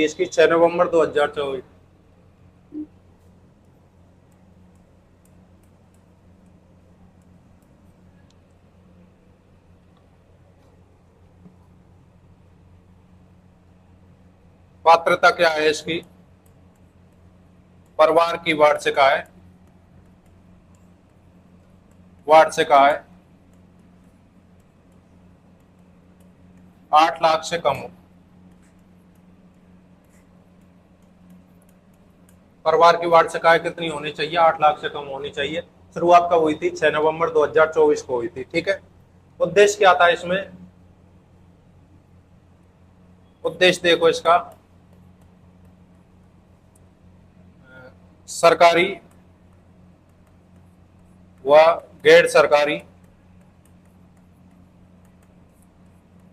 इसकी 6 नवंबर 2024। पात्रता क्या है इसकी, परिवार की वार्षिक आय, वार्षिक आय 8 लाख से कम हो। परिवार की वार्षिक आय कितनी होनी चाहिए, 8 लाख से कम होनी चाहिए। शुरुआत कब हुई थी, 6 नवंबर 2024 को हुई थी। ठीक है, उद्देश्य क्या था इसमें, उद्देश्य देखो इसका, सरकारी व गैर सरकारी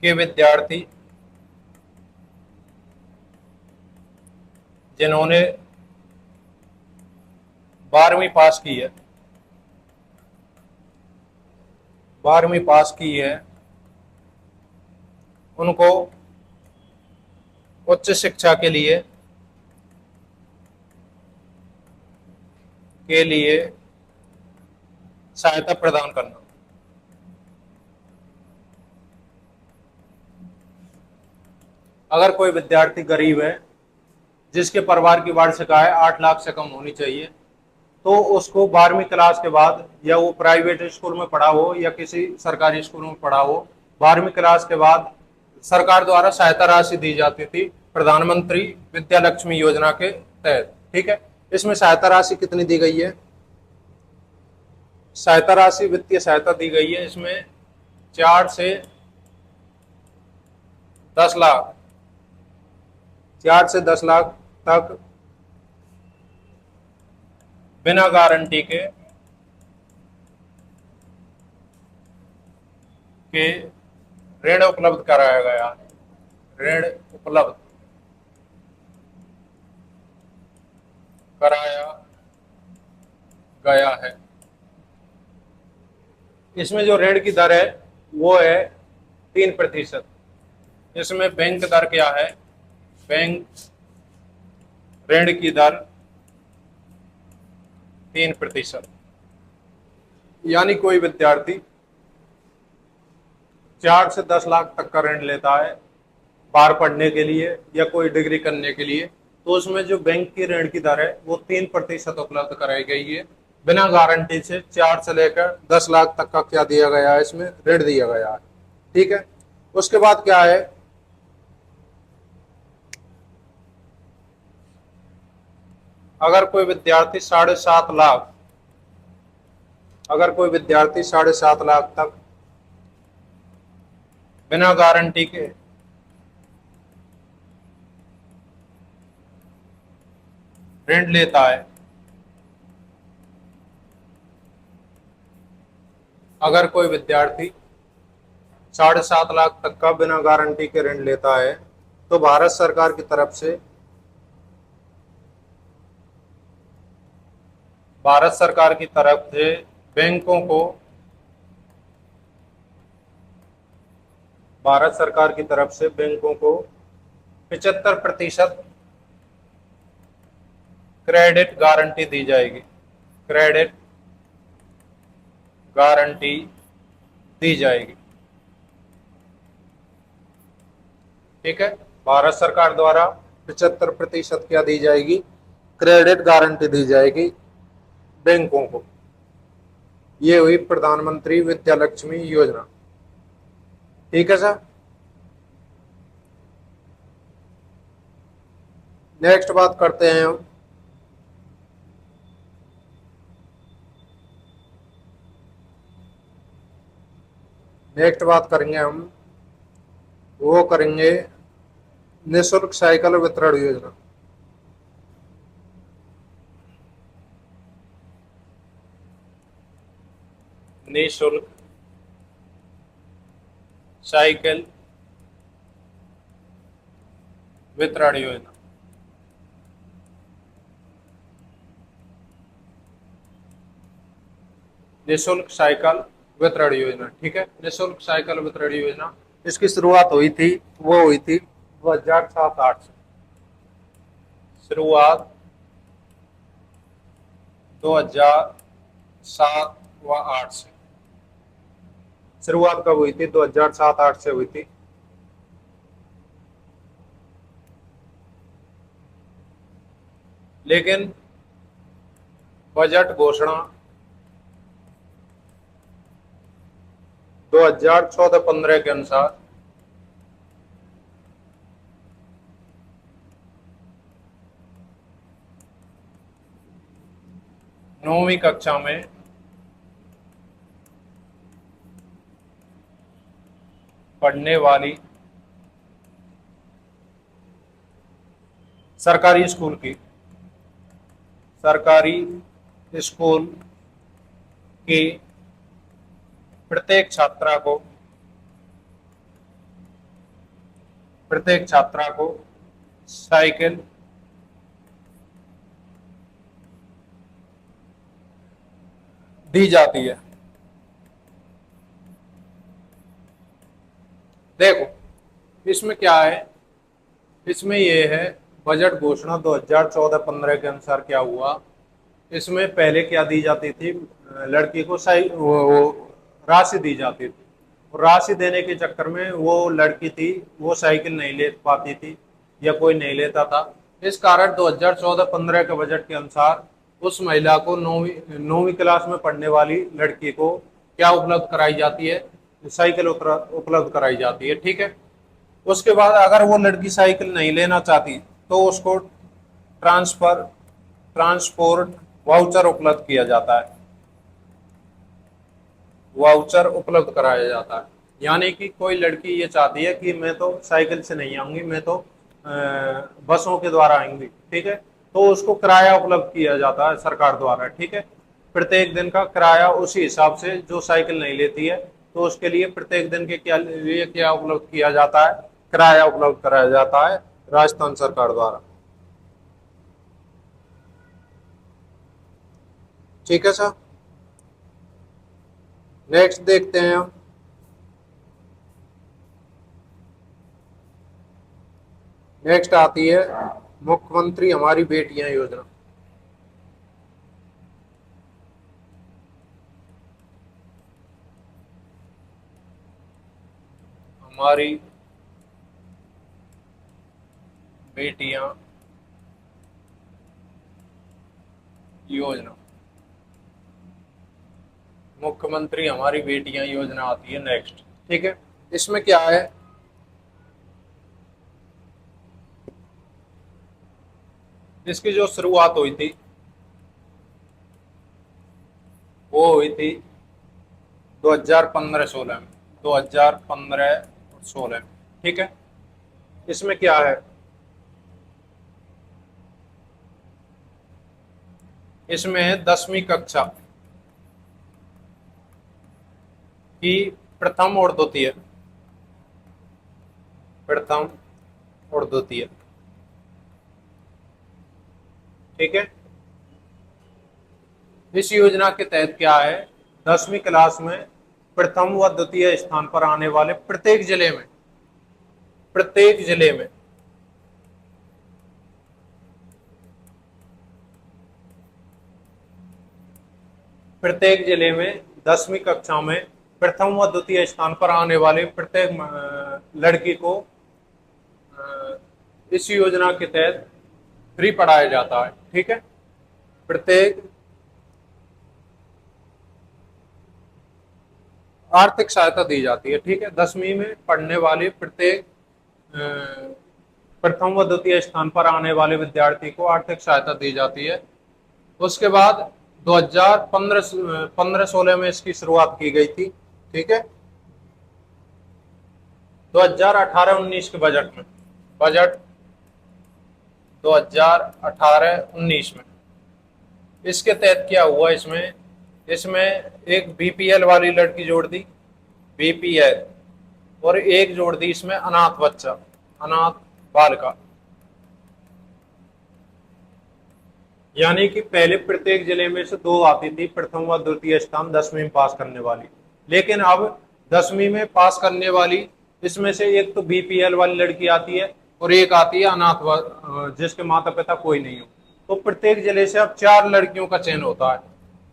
के विद्यार्थी जिन्होंने 12वीं पास की है, 12वीं पास की है, उनको उच्च शिक्षा के लिए सहायता प्रदान करना। अगर कोई विद्यार्थी गरीब है जिसके परिवार की वार्षिक आय 8 लाख से कम होनी चाहिए, तो उसको 12वीं क्लास के बाद, या वो प्राइवेट स्कूल में पढ़ा हो या किसी सरकारी स्कूल में पढ़ा हो, 12वीं क्लास के बाद सरकार द्वारा सहायता राशि दी जाती थी प्रधानमंत्री विद्या लक्ष्मी योजना के तहत। ठीक है, इसमें सहायता राशि कितनी दी गई है? सहायता राशि, वित्तीय सहायता दी गई है इसमें 4 से 10 लाख, 4 से 10 लाख तक बिना गारंटी के ऋण उपलब्ध कराया गया है। ऋण उपलब्ध कराया गया है। इसमें जो ऋण की दर है वो है 3%। इसमें बैंक दर क्या है? बैंक ऋण की दर 3%। यानी कोई विद्यार्थी 4 से 10 लाख तक का ऋण लेता है बाहर पढ़ने के लिए या कोई डिग्री करने के लिए, तो उसमें जो बैंक की ऋण की दर है वो 3% उपलब्ध कराई गई है। बिना गारंटी से 4 से लेकर 10 लाख तक का क्या दिया गया है? इसमें ऋण दिया गया है। ठीक है, उसके बाद क्या है? अगर कोई विद्यार्थी 7.5 लाख, अगर कोई विद्यार्थी 7.5 लाख तक बिना गारंटी के ऋण लेता है, अगर कोई विद्यार्थी 7.5 लाख तक का बिना गारंटी के ऋण लेता है, तो भारत सरकार की तरफ से, भारत सरकार की तरफ से बैंकों को, भारत सरकार की तरफ से बैंकों को 75% क्रेडिट गारंटी दी जाएगी। क्रेडिट गारंटी दी जाएगी। ठीक है, भारत सरकार द्वारा 75% क्या दी जाएगी? क्रेडिट गारंटी दी जाएगी बैंकों को। ये हुई प्रधानमंत्री विद्या लक्ष्मी योजना। ठीक है सर। नेक्स्ट बात करते हैं हम नेक्स्ट बात करेंगे हम, वो करेंगे निःशुल्क साइकिल वितरण योजना। निःशुल्क साइकिल वितरण योजना। निःशुल्क साइकिल वितरण योजना। ठीक है, निःशुल्क साइकिल वितरण योजना, इसकी शुरुआत हुई थी, वो हुई थी 2007-8 से। शुरुआत 2007 व 8 से। शुरुआत कब हुई थी? 2007-8 से हुई थी। लेकिन बजट घोषणा 2014-15 के अनुसार नौवीं कक्षा में पढ़ने वाली सरकारी स्कूल की प्रत्येक छात्रा को साइकिल दी जाती है। देखो इसमें क्या है, इसमें ये है बजट घोषणा 2014-15 के अनुसार क्या हुआ। इसमें पहले क्या दी जाती थी? लड़की को राशि दी जाती थी, और राशि देने के चक्कर में वो लड़की थी वो साइकिल नहीं ले पाती थी या कोई नहीं लेता था। इस कारण 2014-15 के बजट के अनुसार उस महिला को नौवीं क्लास में पढ़ने वाली लड़की को क्या उपलब्ध कराई जाती है? साइकिल उपलब्ध कराई जाती है। ठीक है। उसके बाद अगर वो लड़की साइकिल नहीं लेना चाहती तो उसको ट्रांसपोर्ट वाउचर उपलब्ध किया जाता है, वाउचर उपलब्ध कराया जाता है। यानी कि कोई लड़की ये चाहती है कि मैं तो साइकिल से नहीं आऊंगी, मैं तो बसों के द्वारा आएंगी, ठीक है, तो उसको किराया उपलब्ध किया जाता है सरकार द्वारा। ठीक है। प्रत्येक दिन का किराया उसी हिसाब से, जो साइकिल नहीं लेती है तो उसके लिए प्रत्येक दिन के लिए क्या उपलब्ध किया जाता है? किराया उपलब्ध कराया जाता है राजस्थान सरकार द्वारा। ठीक है सर। नेक्स्ट देखते हैं हम। नेक्स्ट आती है मुख्यमंत्री हमारी बेटियां योजना। हमारी बेटियां योजना, मुख्यमंत्री हमारी बेटियां योजना आती है नेक्स्ट। ठीक है। इसमें क्या है? इसकी जो शुरुआत हुई थी वो हुई थी 2015-16 में, 2015-16 में। ठीक है। इसमें क्या है? इसमें 10वीं कक्षा की प्रथम और द्वितीय, प्रथम और द्वितीय, ठीक है। इस योजना के तहत क्या है? 10वीं क्लास में प्रथम व द्वितीय स्थान पर आने वाले प्रत्येक जिले में, प्रत्येक जिले में प्रत्येक जिले में 10वीं कक्षा में प्रथम व द्वितीय स्थान पर आने वाले प्रत्येक लड़की को इस योजना के तहत फ्री पढ़ाया जाता है। ठीक है। प्रत्येक आर्थिक सहायता दी जाती है। ठीक है। 10वीं में पढ़ने वाले प्रत्येक प्रथम व द्वितीय स्थान पर आने वाले विद्यार्थी को आर्थिक सहायता दी जाती है। उसके बाद 2015-16 में इसकी शुरुआत की गई थी। ठीक है। 2018-19 के बजट में, बजट 2018-19 में इसके तहत क्या हुआ? इसमें इसमें एक बीपीएल वाली लड़की जोड़ दी, बीपीएल, और एक जोड़ दी इसमें अनाथ बच्चा, अनाथ बालिका। यानी कि पहले प्रत्येक जिले में से 2 आती थी प्रथम व द्वितीय स्थान 10वीं में पास करने वाली, लेकिन अब 10वीं में पास करने वाली इसमें से एक तो बीपीएल वाली लड़की आती है और एक आती है अनाथ, जिसके माता पिता कोई नहीं हो। तो प्रत्येक जिले से अब 4 लड़कियों का चयन होता है।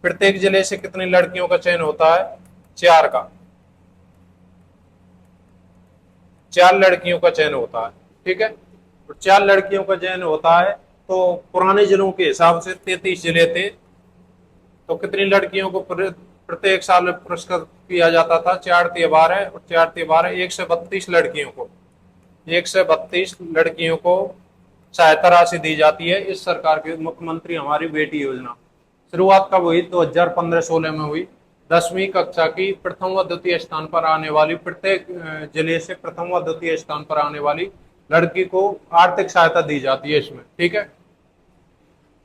प्रत्येक जिले से कितनी लड़कियों का चयन होता है? 4 का, 4 लड़कियों का चयन होता है। ठीक है। तो 4 लड़कियों का चयन होता है। तो पुराने जिलों के हिसाब से 33 जिले थे, तो कितनी लड़कियों को प्रत्येक साल पुरस्कृत किया जाता था? 4×12 और 4×12 132 लड़कियों को, 132 लड़कियों को सहायता राशि दी जाती है इस सरकार की मुख्यमंत्री हमारी बेटी योजना। शुरुआत कब हुई? 2015-16 में हुई। 10वीं कक्षा की प्रथम व द्वितीय स्थान पर आने वाली, प्रत्येक जिले से प्रथम व द्वितीय स्थान पर आने वाली लड़की को आर्थिक सहायता दी जाती है इसमें। ठीक है।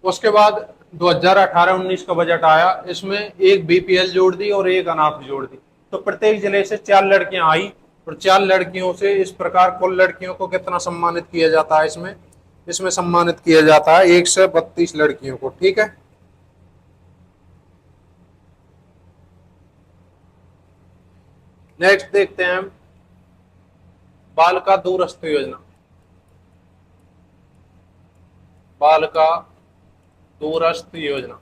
उसके बाद 2018-19 का बजट आया, इसमें एक बीपीएल जोड़ दी और एक अनाथ जोड़ दी। तो प्रत्येक जिले से 4 लड़कियां आई और 4 लड़कियों से इस प्रकार कुल लड़कियों को कितना सम्मानित किया जाता है? इसमें इसमें सम्मानित किया जाता है 132 लड़कियों को। ठीक है। नेक्स्ट देखते हैं हम बालिका दूरस्थ योजना। बालिका दूरस्थ योजना,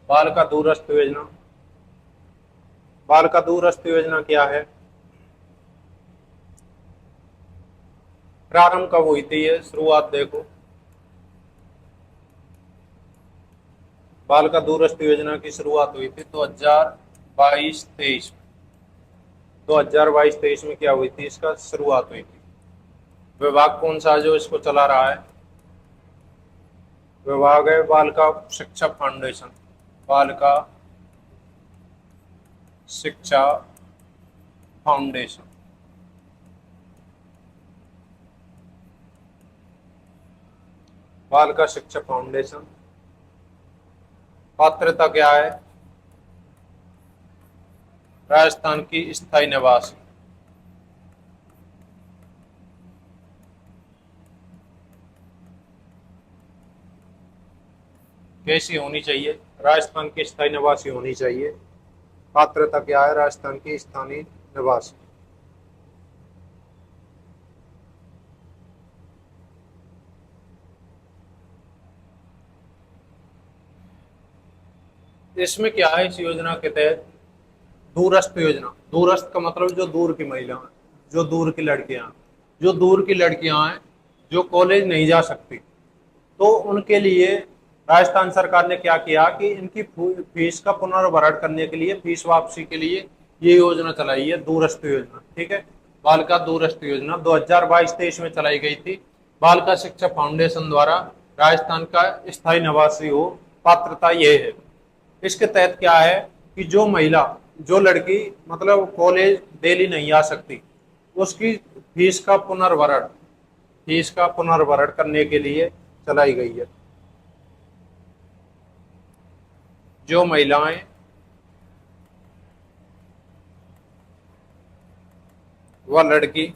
बालिका दूरस्थ योजना, बालिका दूरस्थ योजना क्या है? प्रारंभ कब हुई थी, ये शुरुआत देखो। बालिका दूरस्थ योजना की शुरुआत हुई थी 2022-23 में। 2022-23 में क्या हुई थी, इसका शुरुआत हुई थी। विभाग कौन सा है जो इसको चला रहा है? विभाग है बालिका शिक्षा फाउंडेशन। बालिका शिक्षा फाउंडेशन। बालिका शिक्षा फाउंडेशन। पात्रता क्या है? राजस्थान की स्थायी निवासी। कैसी होनी चाहिए? राजस्थान की स्थायी निवासी होनी चाहिए। पात्रता क्या है? राजस्थान की स्थानीय निवासी। इसमें क्या है, इस योजना के तहत दूरस्थ योजना। दूरस्थ का मतलब जो दूर की महिला, जो दूर की लड़कियां, जो दूर की लड़कियां हैं, जो कॉलेज नहीं जा सकती, तो उनके लिए राजस्थान सरकार ने क्या किया कि इनकी फीस का पुनर्भरण करने के लिए, फीस वापसी के लिए ये योजना चलाई है, दूरस्थ योजना। ठीक है, बालिका दूरस्थ योजना 2022-23 में चलाई गई थी। बालिका शिक्षा फाउंडेशन द्वारा राजस्थान का स्थायी निवासी हो, पात्रता ये है। इसके तहत क्या है कि जो महिला, जो लड़की मतलब कॉलेज डेली नहीं आ सकती, उसकी फीस का पुनर्भरण करने के लिए चलाई गई है। जो महिलाएं व लड़की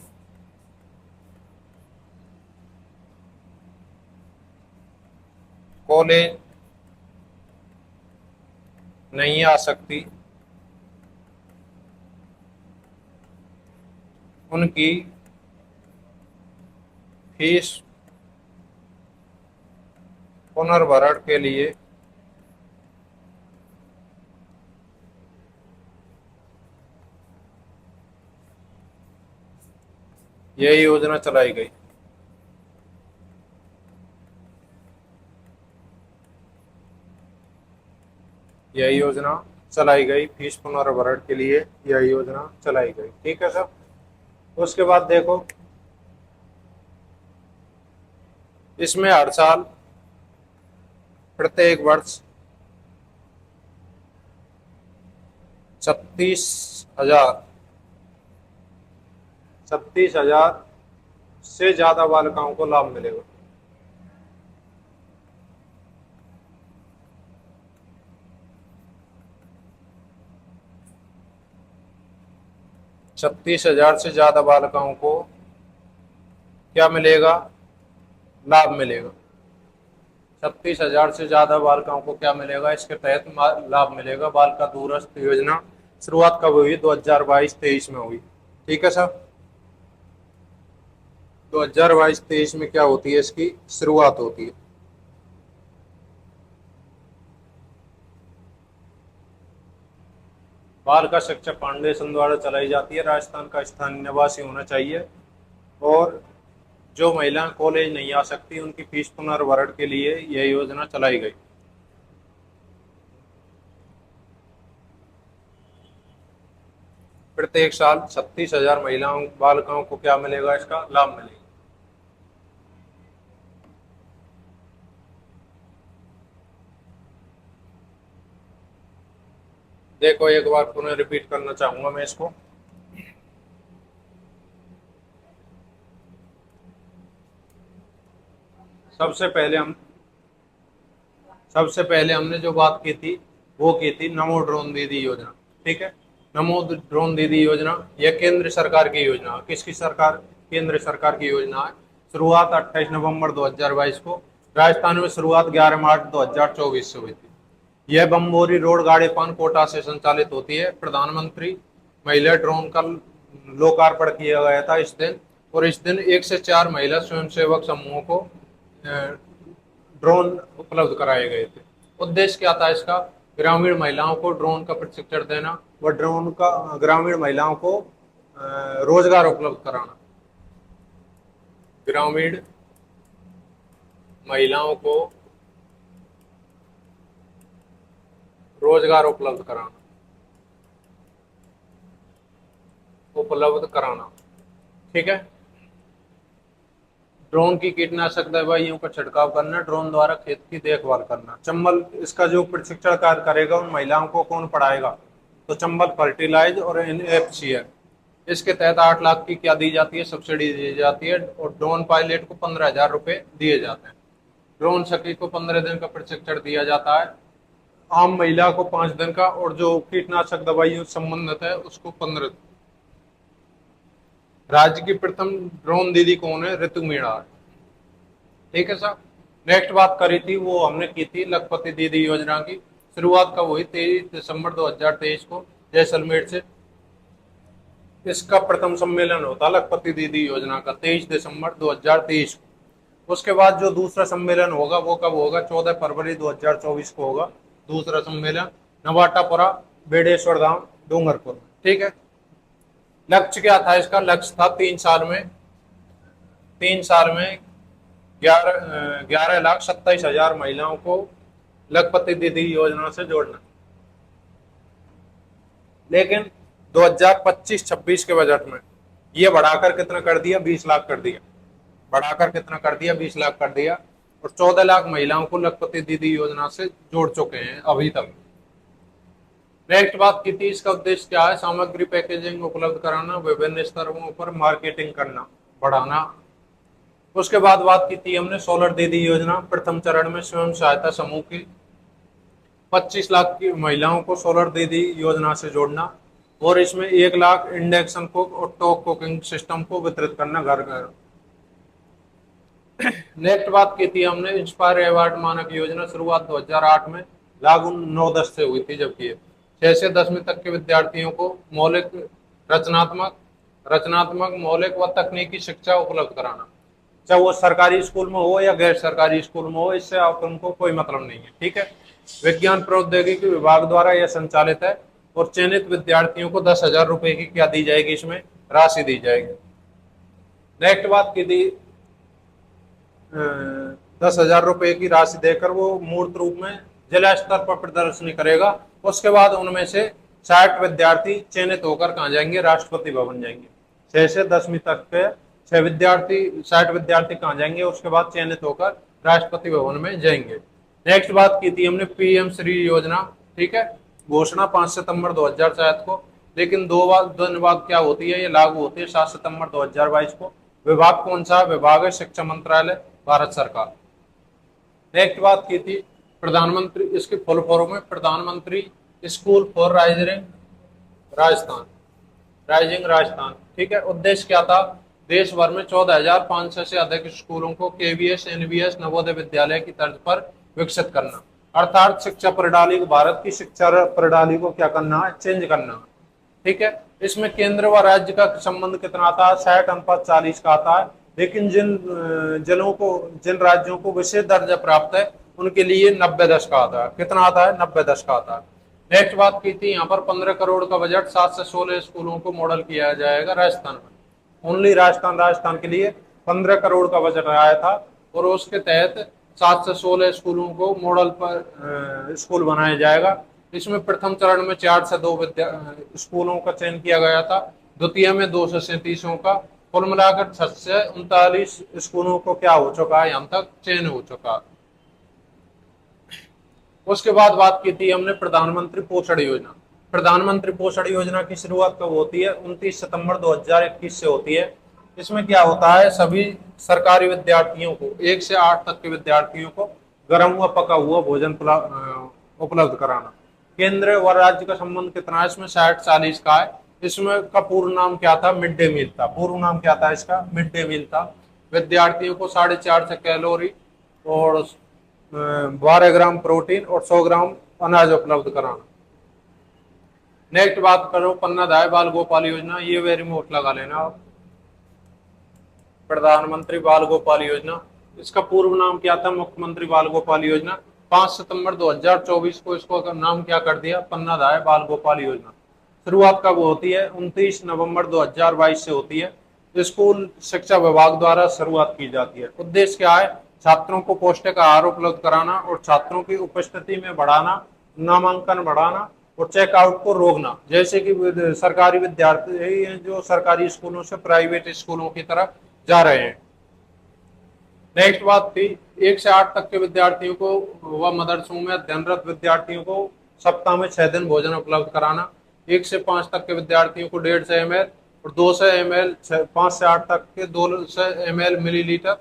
कॉलेज नहीं आ सकती, उनकी फीस पुनर्भरण के लिए यह योजना चलाई गई। यह योजना चलाई गई, फीस पुनर्भरण के लिए यह योजना चलाई गई। ठीक है सर। उसके बाद देखो, इसमें हर साल प्रत्येक वर्ष 36,000 से ज्यादा बालिकाओं को लाभ मिलेगा। 36,000 से ज्यादा बालिकाओं को क्या मिलेगा? लाभ मिलेगा। 36,000 से ज्यादा बालिकाओं को क्या मिलेगा? इसके तहत लाभ मिलेगा। बालिका दूरस्थ योजना शुरुआत कब हुई? 2022-23 में हुई। ठीक है सर। 2022-23 में क्या होती है? इसकी शुरुआत होती है। बालिका शिक्षा फाउंडेशन द्वारा चलाई जाती है। राजस्थान का स्थानीय निवासी होना चाहिए, और जो महिलाएं कॉलेज नहीं आ सकती, उनकी फीस पुनर्भरण के लिए यह योजना चलाई गई। प्रत्येक साल 36,000 महिलाओं, बालिकाओं को क्या मिलेगा? इसका लाभ मिलेगा। देखो, एक बार पुनः रिपीट करना चाहूंगा मैं इसको। सबसे पहले हम सबसे पहले हमने जो बात की थी, वो की थी नमो ड्रोन दीदी योजना। ठीक है, नमो ड्रोन दीदी योजना यह केंद्र सरकार की योजना है। किसकी सरकार? केंद्र सरकार की योजना है। शुरुआत 28 नवंबर 2022 को, राजस्थान में शुरुआत 11 मार्च 2024 से हुई थी। यह बम्बोरी रोड गाड़ीपान कोटा से संचालित होती है। प्रधानमंत्री महिला ड्रोन का लोकार्पण किया गया था इस दिन, और इस दिन 1 से 4 महिला स्वयंसेवक समूहों को ड्रोन उपलब्ध कराए गए थे। उद्देश्य क्या था इसका? ग्रामीण महिलाओं को ड्रोन का प्रशिक्षण देना, व ड्रोन का ग्रामीण महिलाओं को रोजगार उपलब्ध कराना। ग्रामीण महिलाओं को रोजगार उपलब्ध कराना। ठीक है। ड्रोन की कीटनाशक दवाइयों का छिड़काव करना, ड्रोन द्वारा खेत की देखभाल करना। चंबल इसका जो प्रशिक्षण कार्य करेगा उन महिलाओं को कौन पढ़ाएगा, तो चंबल फर्टिलाइज और NFCL। इसके तहत 8 लाख की क्या दी जाती है, सब्सिडी दी जाती है, और ड्रोन पायलट को 15,000 रुपए दिए जाते हैं। ड्रोन सखी को 15 दिन का प्रशिक्षण दिया जाता है, आम महिला को 5 दिन का, और जो कीटनाशक दवाइयों से संबंधित है उसको 15 दिन। राज्य की प्रथम ड्रोन दीदी कौन है, ऋतु मीणा। ठीक है सर। नेक्स्ट बात करी थी वो हमने की थी लखपति दीदी योजना की। शुरुआत कब हुई, 23 दिसंबर 2023 को जैसलमेर से। इसका प्रथम सम्मेलन होता लखपति दीदी योजना का 23 दिसंबर 2023 को। उसके बाद जो दूसरा सम्मेलन होगा वो कब होगा, 14 फरवरी 2024 को होगा दूसरा सम्मेलन, नवाटापुरा बेड़ेश्वर धाम डूंगरपुर में। ठीक है। लक्ष्य क्या था इसका, लक्ष्य था 3 साल में 11,27,000 महिलाओं को लखपति दीदी योजना से जोड़ना। लेकिन 2025-26 के बजट में ये बढ़ाकर कितना कर दिया, 20 लाख कर दिया। बढ़ाकर कितना कर दिया, 20 लाख कर दिया, और 14 लाख महिलाओं को लखपति दीदी योजना से जोड़ चुके हैं अभी तक। नेक्स्ट बात की थी इसका उद्देश्य क्या है, सामग्री पैकेजिंग उपलब्ध कराना, विभिन्न स्तरों पर मार्केटिंग करना, बढ़ाना। उसके बाद बात की थी हमने सोलर दीदी योजना। प्रथम चरण में स्वयं सहायता समूह की 25 लाख की महिलाओं को सोलर दीदी योजना से जोड़ना, और इसमें 1 लाख इंडक्शन कुक और टॉक कुकिंग सिस्टम को वितरित करना घर घर। नेक्स्ट बात की थी हमने इंस्पायर अवार्ड मानक योजना। शुरुआत 2008 में, लागू 9-10 से हुई थी, जबकि 6 से 10वीं तक के विद्यार्थियों को मौलिक रचनात्मक मौलिक व तकनीकी शिक्षा उपलब्ध कराना, चाहे वो सरकारी स्कूल में हो या गैर सरकारी स्कूल में हो, इससे आप उनको कोई मतलब नहीं है। ठीक है। विज्ञान प्रौद्योगिकी विभाग द्वारा यह संचालित है, और चयनित विद्यार्थियों को 10,000 रुपए की क्या दी जाएगी, इसमें राशि दी जाएगी। नेक्स्ट बात की थी 10,000 रुपए की राशि देकर वो मूर्त रूप में जिला स्तर पर प्रदर्शनी करेगा। उसके बाद उनमें से 60 विद्यार्थी चयनित होकर कहाँ जाएंगे, राष्ट्रपति भवन जाएंगे। 6 से 10वीं तक के 60 विद्यार्थी कहाँ जाएंगे, उसके बाद चयनित होकर राष्ट्रपति भवन में जाएंगे। नेक्स्ट बात की थी हमने PM श्री योजना। ठीक है। घोषणा 5 सितंबर 2007 को, लेकिन 2 दिन बाद क्या होती है, ये लागू होती है 7 सितंबर 2022 को। विभाग कौन सा विभाग है, शिक्षा मंत्रालय, भारत सरकार। नेक्स्ट बात की थी प्रधानमंत्री, इसकी फुल फॉर्म में प्रधानमंत्री स्कूल फॉर राइजिंग राजस्थान। ठीक है। उद्देश्य क्या था, देश भर में 14,500 से अधिक स्कूलों को KVS NVS नवोदय विद्यालय की तर्ज पर विकसित करना, अर्थात शिक्षा प्रणाली को, भारत की शिक्षा प्रणाली को क्या करना है, चेंज करना। ठीक है। इसमें केंद्र व राज्य का संबंध कितना आता है, 60:40 का आता है। लेकिन जिन राज्यों को विशेष दर्जा प्राप्त है उनके लिए 90-10 का आता है। कितना आता है, 90-10 का आता है। नेक्स्ट बात की थी यहाँ पर 15 करोड़ का बजट, 7 से 16 स्कूलों को मॉडल किया जाएगा राजस्थान में। ओनली राजस्थान के लिए 15 करोड़ का बजट आया था, और उसके तहत 7 से 16 स्कूलों को मॉडल पर स्कूल बनाया जाएगा। इसमें प्रथम चरण में 4 से 2 स्कूलों का चयन किया गया था, द्वितीय में 2 से 37 का, कुल मिलाकर 6 से 39 स्कूलों को क्या हो चुका है, यहाँ तक चयन हो चुका है। उसके बाद बात की थी हमने प्रधानमंत्री पोषण योजना। प्रधानमंत्री पोषण योजना की शुरुआत कब होती है, 29 सितंबर 2021 से होती है। इसमें क्या होता है, सभी सरकारी विद्यार्थियों को 1 से 8 तक के विद्यार्थियों को गर्म हुआ पका हुआ भोजन उपलब्ध कराना। केंद्र व राज्य का संबंध कितना है, इसमें 60-40 का है। इसमें का पूर्ण नाम क्या था, मिड डे मील था। पूर्व नाम क्या था इसका, मिड डे मील था। विद्यार्थियों को 450 कैलोरी और 12 ग्राम प्रोटीन और 100 ग्राम अनाज उपलब्ध कराना। नेक्स्ट बात करो पन्नाधाय बाल गोपाल योजना, ये वेरी मोस्ट लगा लेना आप, प्रधानमंत्री बाल गोपाल योजना। इसका पूर्व नाम क्या था, मुख्यमंत्री बाल गोपाल योजना। 5 सितंबर 2024 को इसको नाम क्या कर दिया, पन्नाधाय बाल गोपाल योजना। शुरुआत कब होती है, 29 नवंबर 2022 से होती है। स्कूल शिक्षा विभाग द्वारा शुरुआत की जाती है। उद्देश्य क्या है? छात्रों को पौष्टिक आहार उपलब्ध कराना और छात्रों की उपस्थिति में बढ़ाना, नामांकन बढ़ाना और चेकआउट को रोकना। जैसे कि सरकारी विद्यार्थी हैं जो सरकारी स्कूलों से प्राइवेट स्कूलों की तरफ जा रहे हैं। नेक्स्ट बात थी 1 से 8 तक के विद्यार्थियों को व मदरसों में अध्ययनरत विद्यार्थियों को सप्ताह में 6 दिन भोजन उपलब्ध कराना। 1 से 5 तक के विद्यार्थियों को 150 ml और 200 ml, 5 से 8 तक के 200 ml मिलीलीटर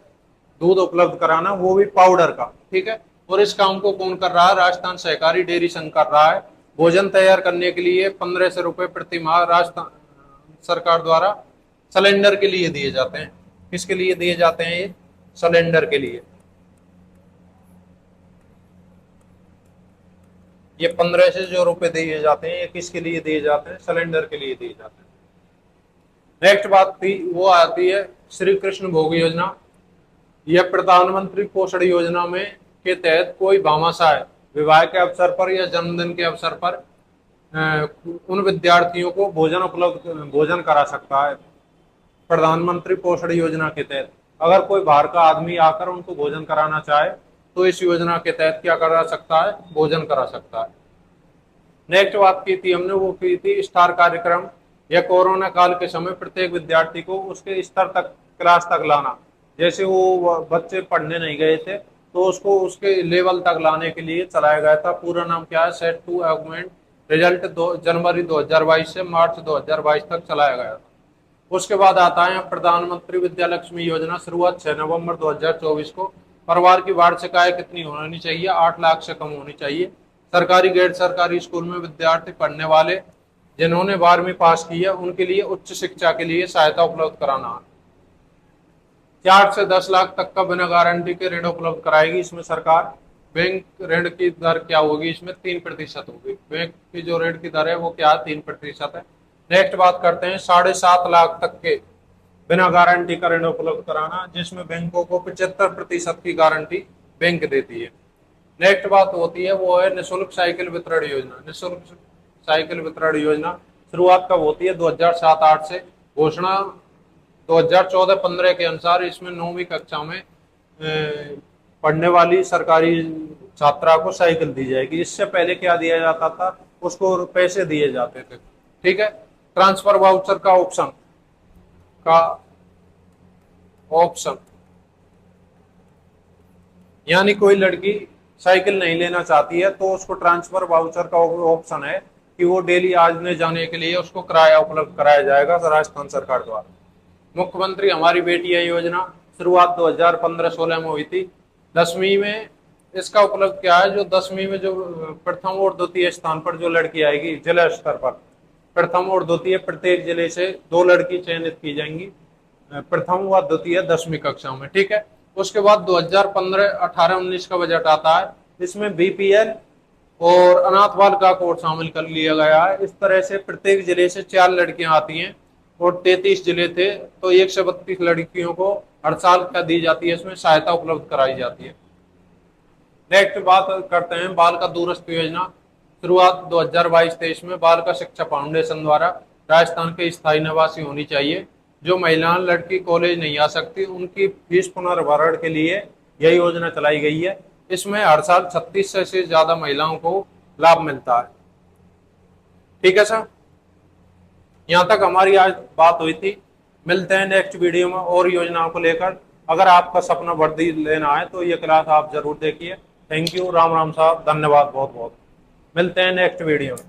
दूध उपलब्ध कराना, वो भी पाउडर का। ठीक है। और इस काम को कौन कर रहा है? राजस्थान सहकारी डेयरी संघ कर रहा है। भोजन तैयार करने के लिए 1500 रुपए प्रति माह राजस्थान सरकार द्वारा सिलेंडर के लिए दिए जाते हैं। किसके लिए दिए जाते हैं? ये सिलेंडर के लिए। ये 1500 जो रुपए दिए जाते हैं, ये किसके लिए दिए जाते हैं? सिलेंडर के लिए दिए जाते हैं। नेक्स्ट बात थी वो आती है श्री कृष्ण भोग योजना। यह प्रधानमंत्री पोषण योजना में के तहत कोई भामाशाह विवाह के अवसर पर या जन्मदिन के अवसर पर उन विद्यार्थियों को भोजन करा सकता है। प्रधानमंत्री पोषण योजना के तहत अगर कोई बाहर का आदमी आकर उनको भोजन कराना चाहे तो इस योजना के तहत क्या करा सकता है? भोजन करा सकता है। नेक्स्ट बात की थी हमने, वो की थी स्टार कार्यक्रम। यह कोरोना काल के समय प्रत्येक विद्यार्थी को उसके स्तर तक, क्लास तक लाना। जैसे वो बच्चे पढ़ने नहीं गए थे तो उसको उसके लेवल तक लाने के लिए चलाया गया था। पूरा नाम क्या है? Set to augment result. जनवरी 2022 से मार्च 2022 तक चलाया गया था। उसके बाद आता है प्रधानमंत्री विद्या लक्ष्मी योजना। शुरुआत 6 नवंबर 2024 को। परिवार की वार्षिक आय कितनी होनी चाहिए? 8 लाख से कम होनी चाहिए। सरकारी गैर सरकारी स्कूल में विद्यार्थी पढ़ने वाले जिन्होंने 12वीं पास की है उनके लिए उच्च शिक्षा के लिए सहायता उपलब्ध कराना है। 4 से 10 लाख तक का बिना गारंटी के ऋण उपलब्ध कराएगी इसमें सरकार। बैंक ऋण की दर क्या होगी? इसमें 3% होगी। बैंक की जो ऋण की दर है वो क्या? 3% है। नेक्स्ट बात करते हैं 7.5 लाख तक के बिना गारंटी का ऋण उपलब्ध कराना, जिसमें बैंकों को 75% की गारंटी बैंक देती है। नेक्स्ट बात होती है वो है निःशुल्क साइकिल वितरण योजना। निःशुल्क साइकिल वितरण योजना शुरुआत कब होती है? 2007-8 से। घोषणा 2014-15 के अनुसार इसमें 9वीं कक्षा में पढ़ने वाली सरकारी छात्रा को साइकिल दी जाएगी। इससे पहले क्या दिया जाता था? उसको पैसे दिए जाते थे। ठीक है। ट्रांसफर वाउचर का ऑप्शन यानी कोई लड़की साइकिल नहीं लेना चाहती है तो उसको ट्रांसफर वाउचर का ऑप्शन है कि वो डेली आने जाने के लिए उसको किराया उपलब्ध कराया जाएगा राजस्थान सरकार द्वारा। मुख्यमंत्री हमारी बेटियां योजना शुरुआत 2015-16 में हुई थी। 10वीं में इसका उपलब्ध क्या है? जो 10वीं में जो प्रथम और द्वितीय स्थान पर जो लड़की आएगी जिला स्तर पर, प्रथम और द्वितीय प्रत्येक जिले से 2 लड़की चयनित की जाएंगी, प्रथम व द्वितीय 10वीं कक्षा में। ठीक है। उसके बाद 2015-18-19 का बजट आता है। इसमें बीपीएल और अनाथ बालिका कोड शामिल कर लिया गया है। इस तरह से प्रत्येक जिले से 4 लड़कियां आती हैं और 33 जिले थे तो 132 लड़कियों को हर साल क्या दी जाती है? इसमें सहायता उपलब्ध कराई जाती है। नेक्स्ट बात करते हैं बाल का दूरस्थ योजना। शुरुआत 2022-23 में बाल का शिक्षा फाउंडेशन द्वारा राजस्थान के स्थायी निवासी होनी चाहिए। जो महिलाएं लड़की कॉलेज नहीं आ सकती उनकी फीस पुनर्भरण के लिए यह योजना चलाई गई है। इसमें हर साल 36 से ज्यादा महिलाओं को लाभ मिलता है। ठीक है सर, यहाँ तक हमारी आज बात हुई थी। मिलते हैं नेक्स्ट वीडियो में और योजनाओं को लेकर। अगर आपका सपना वर्दी लेना है तो ये क्लास आप जरूर देखिए। Thank you. राम राम साहब, धन्यवाद बहुत बहुत। मिलते हैं नेक्स्ट वीडियो में।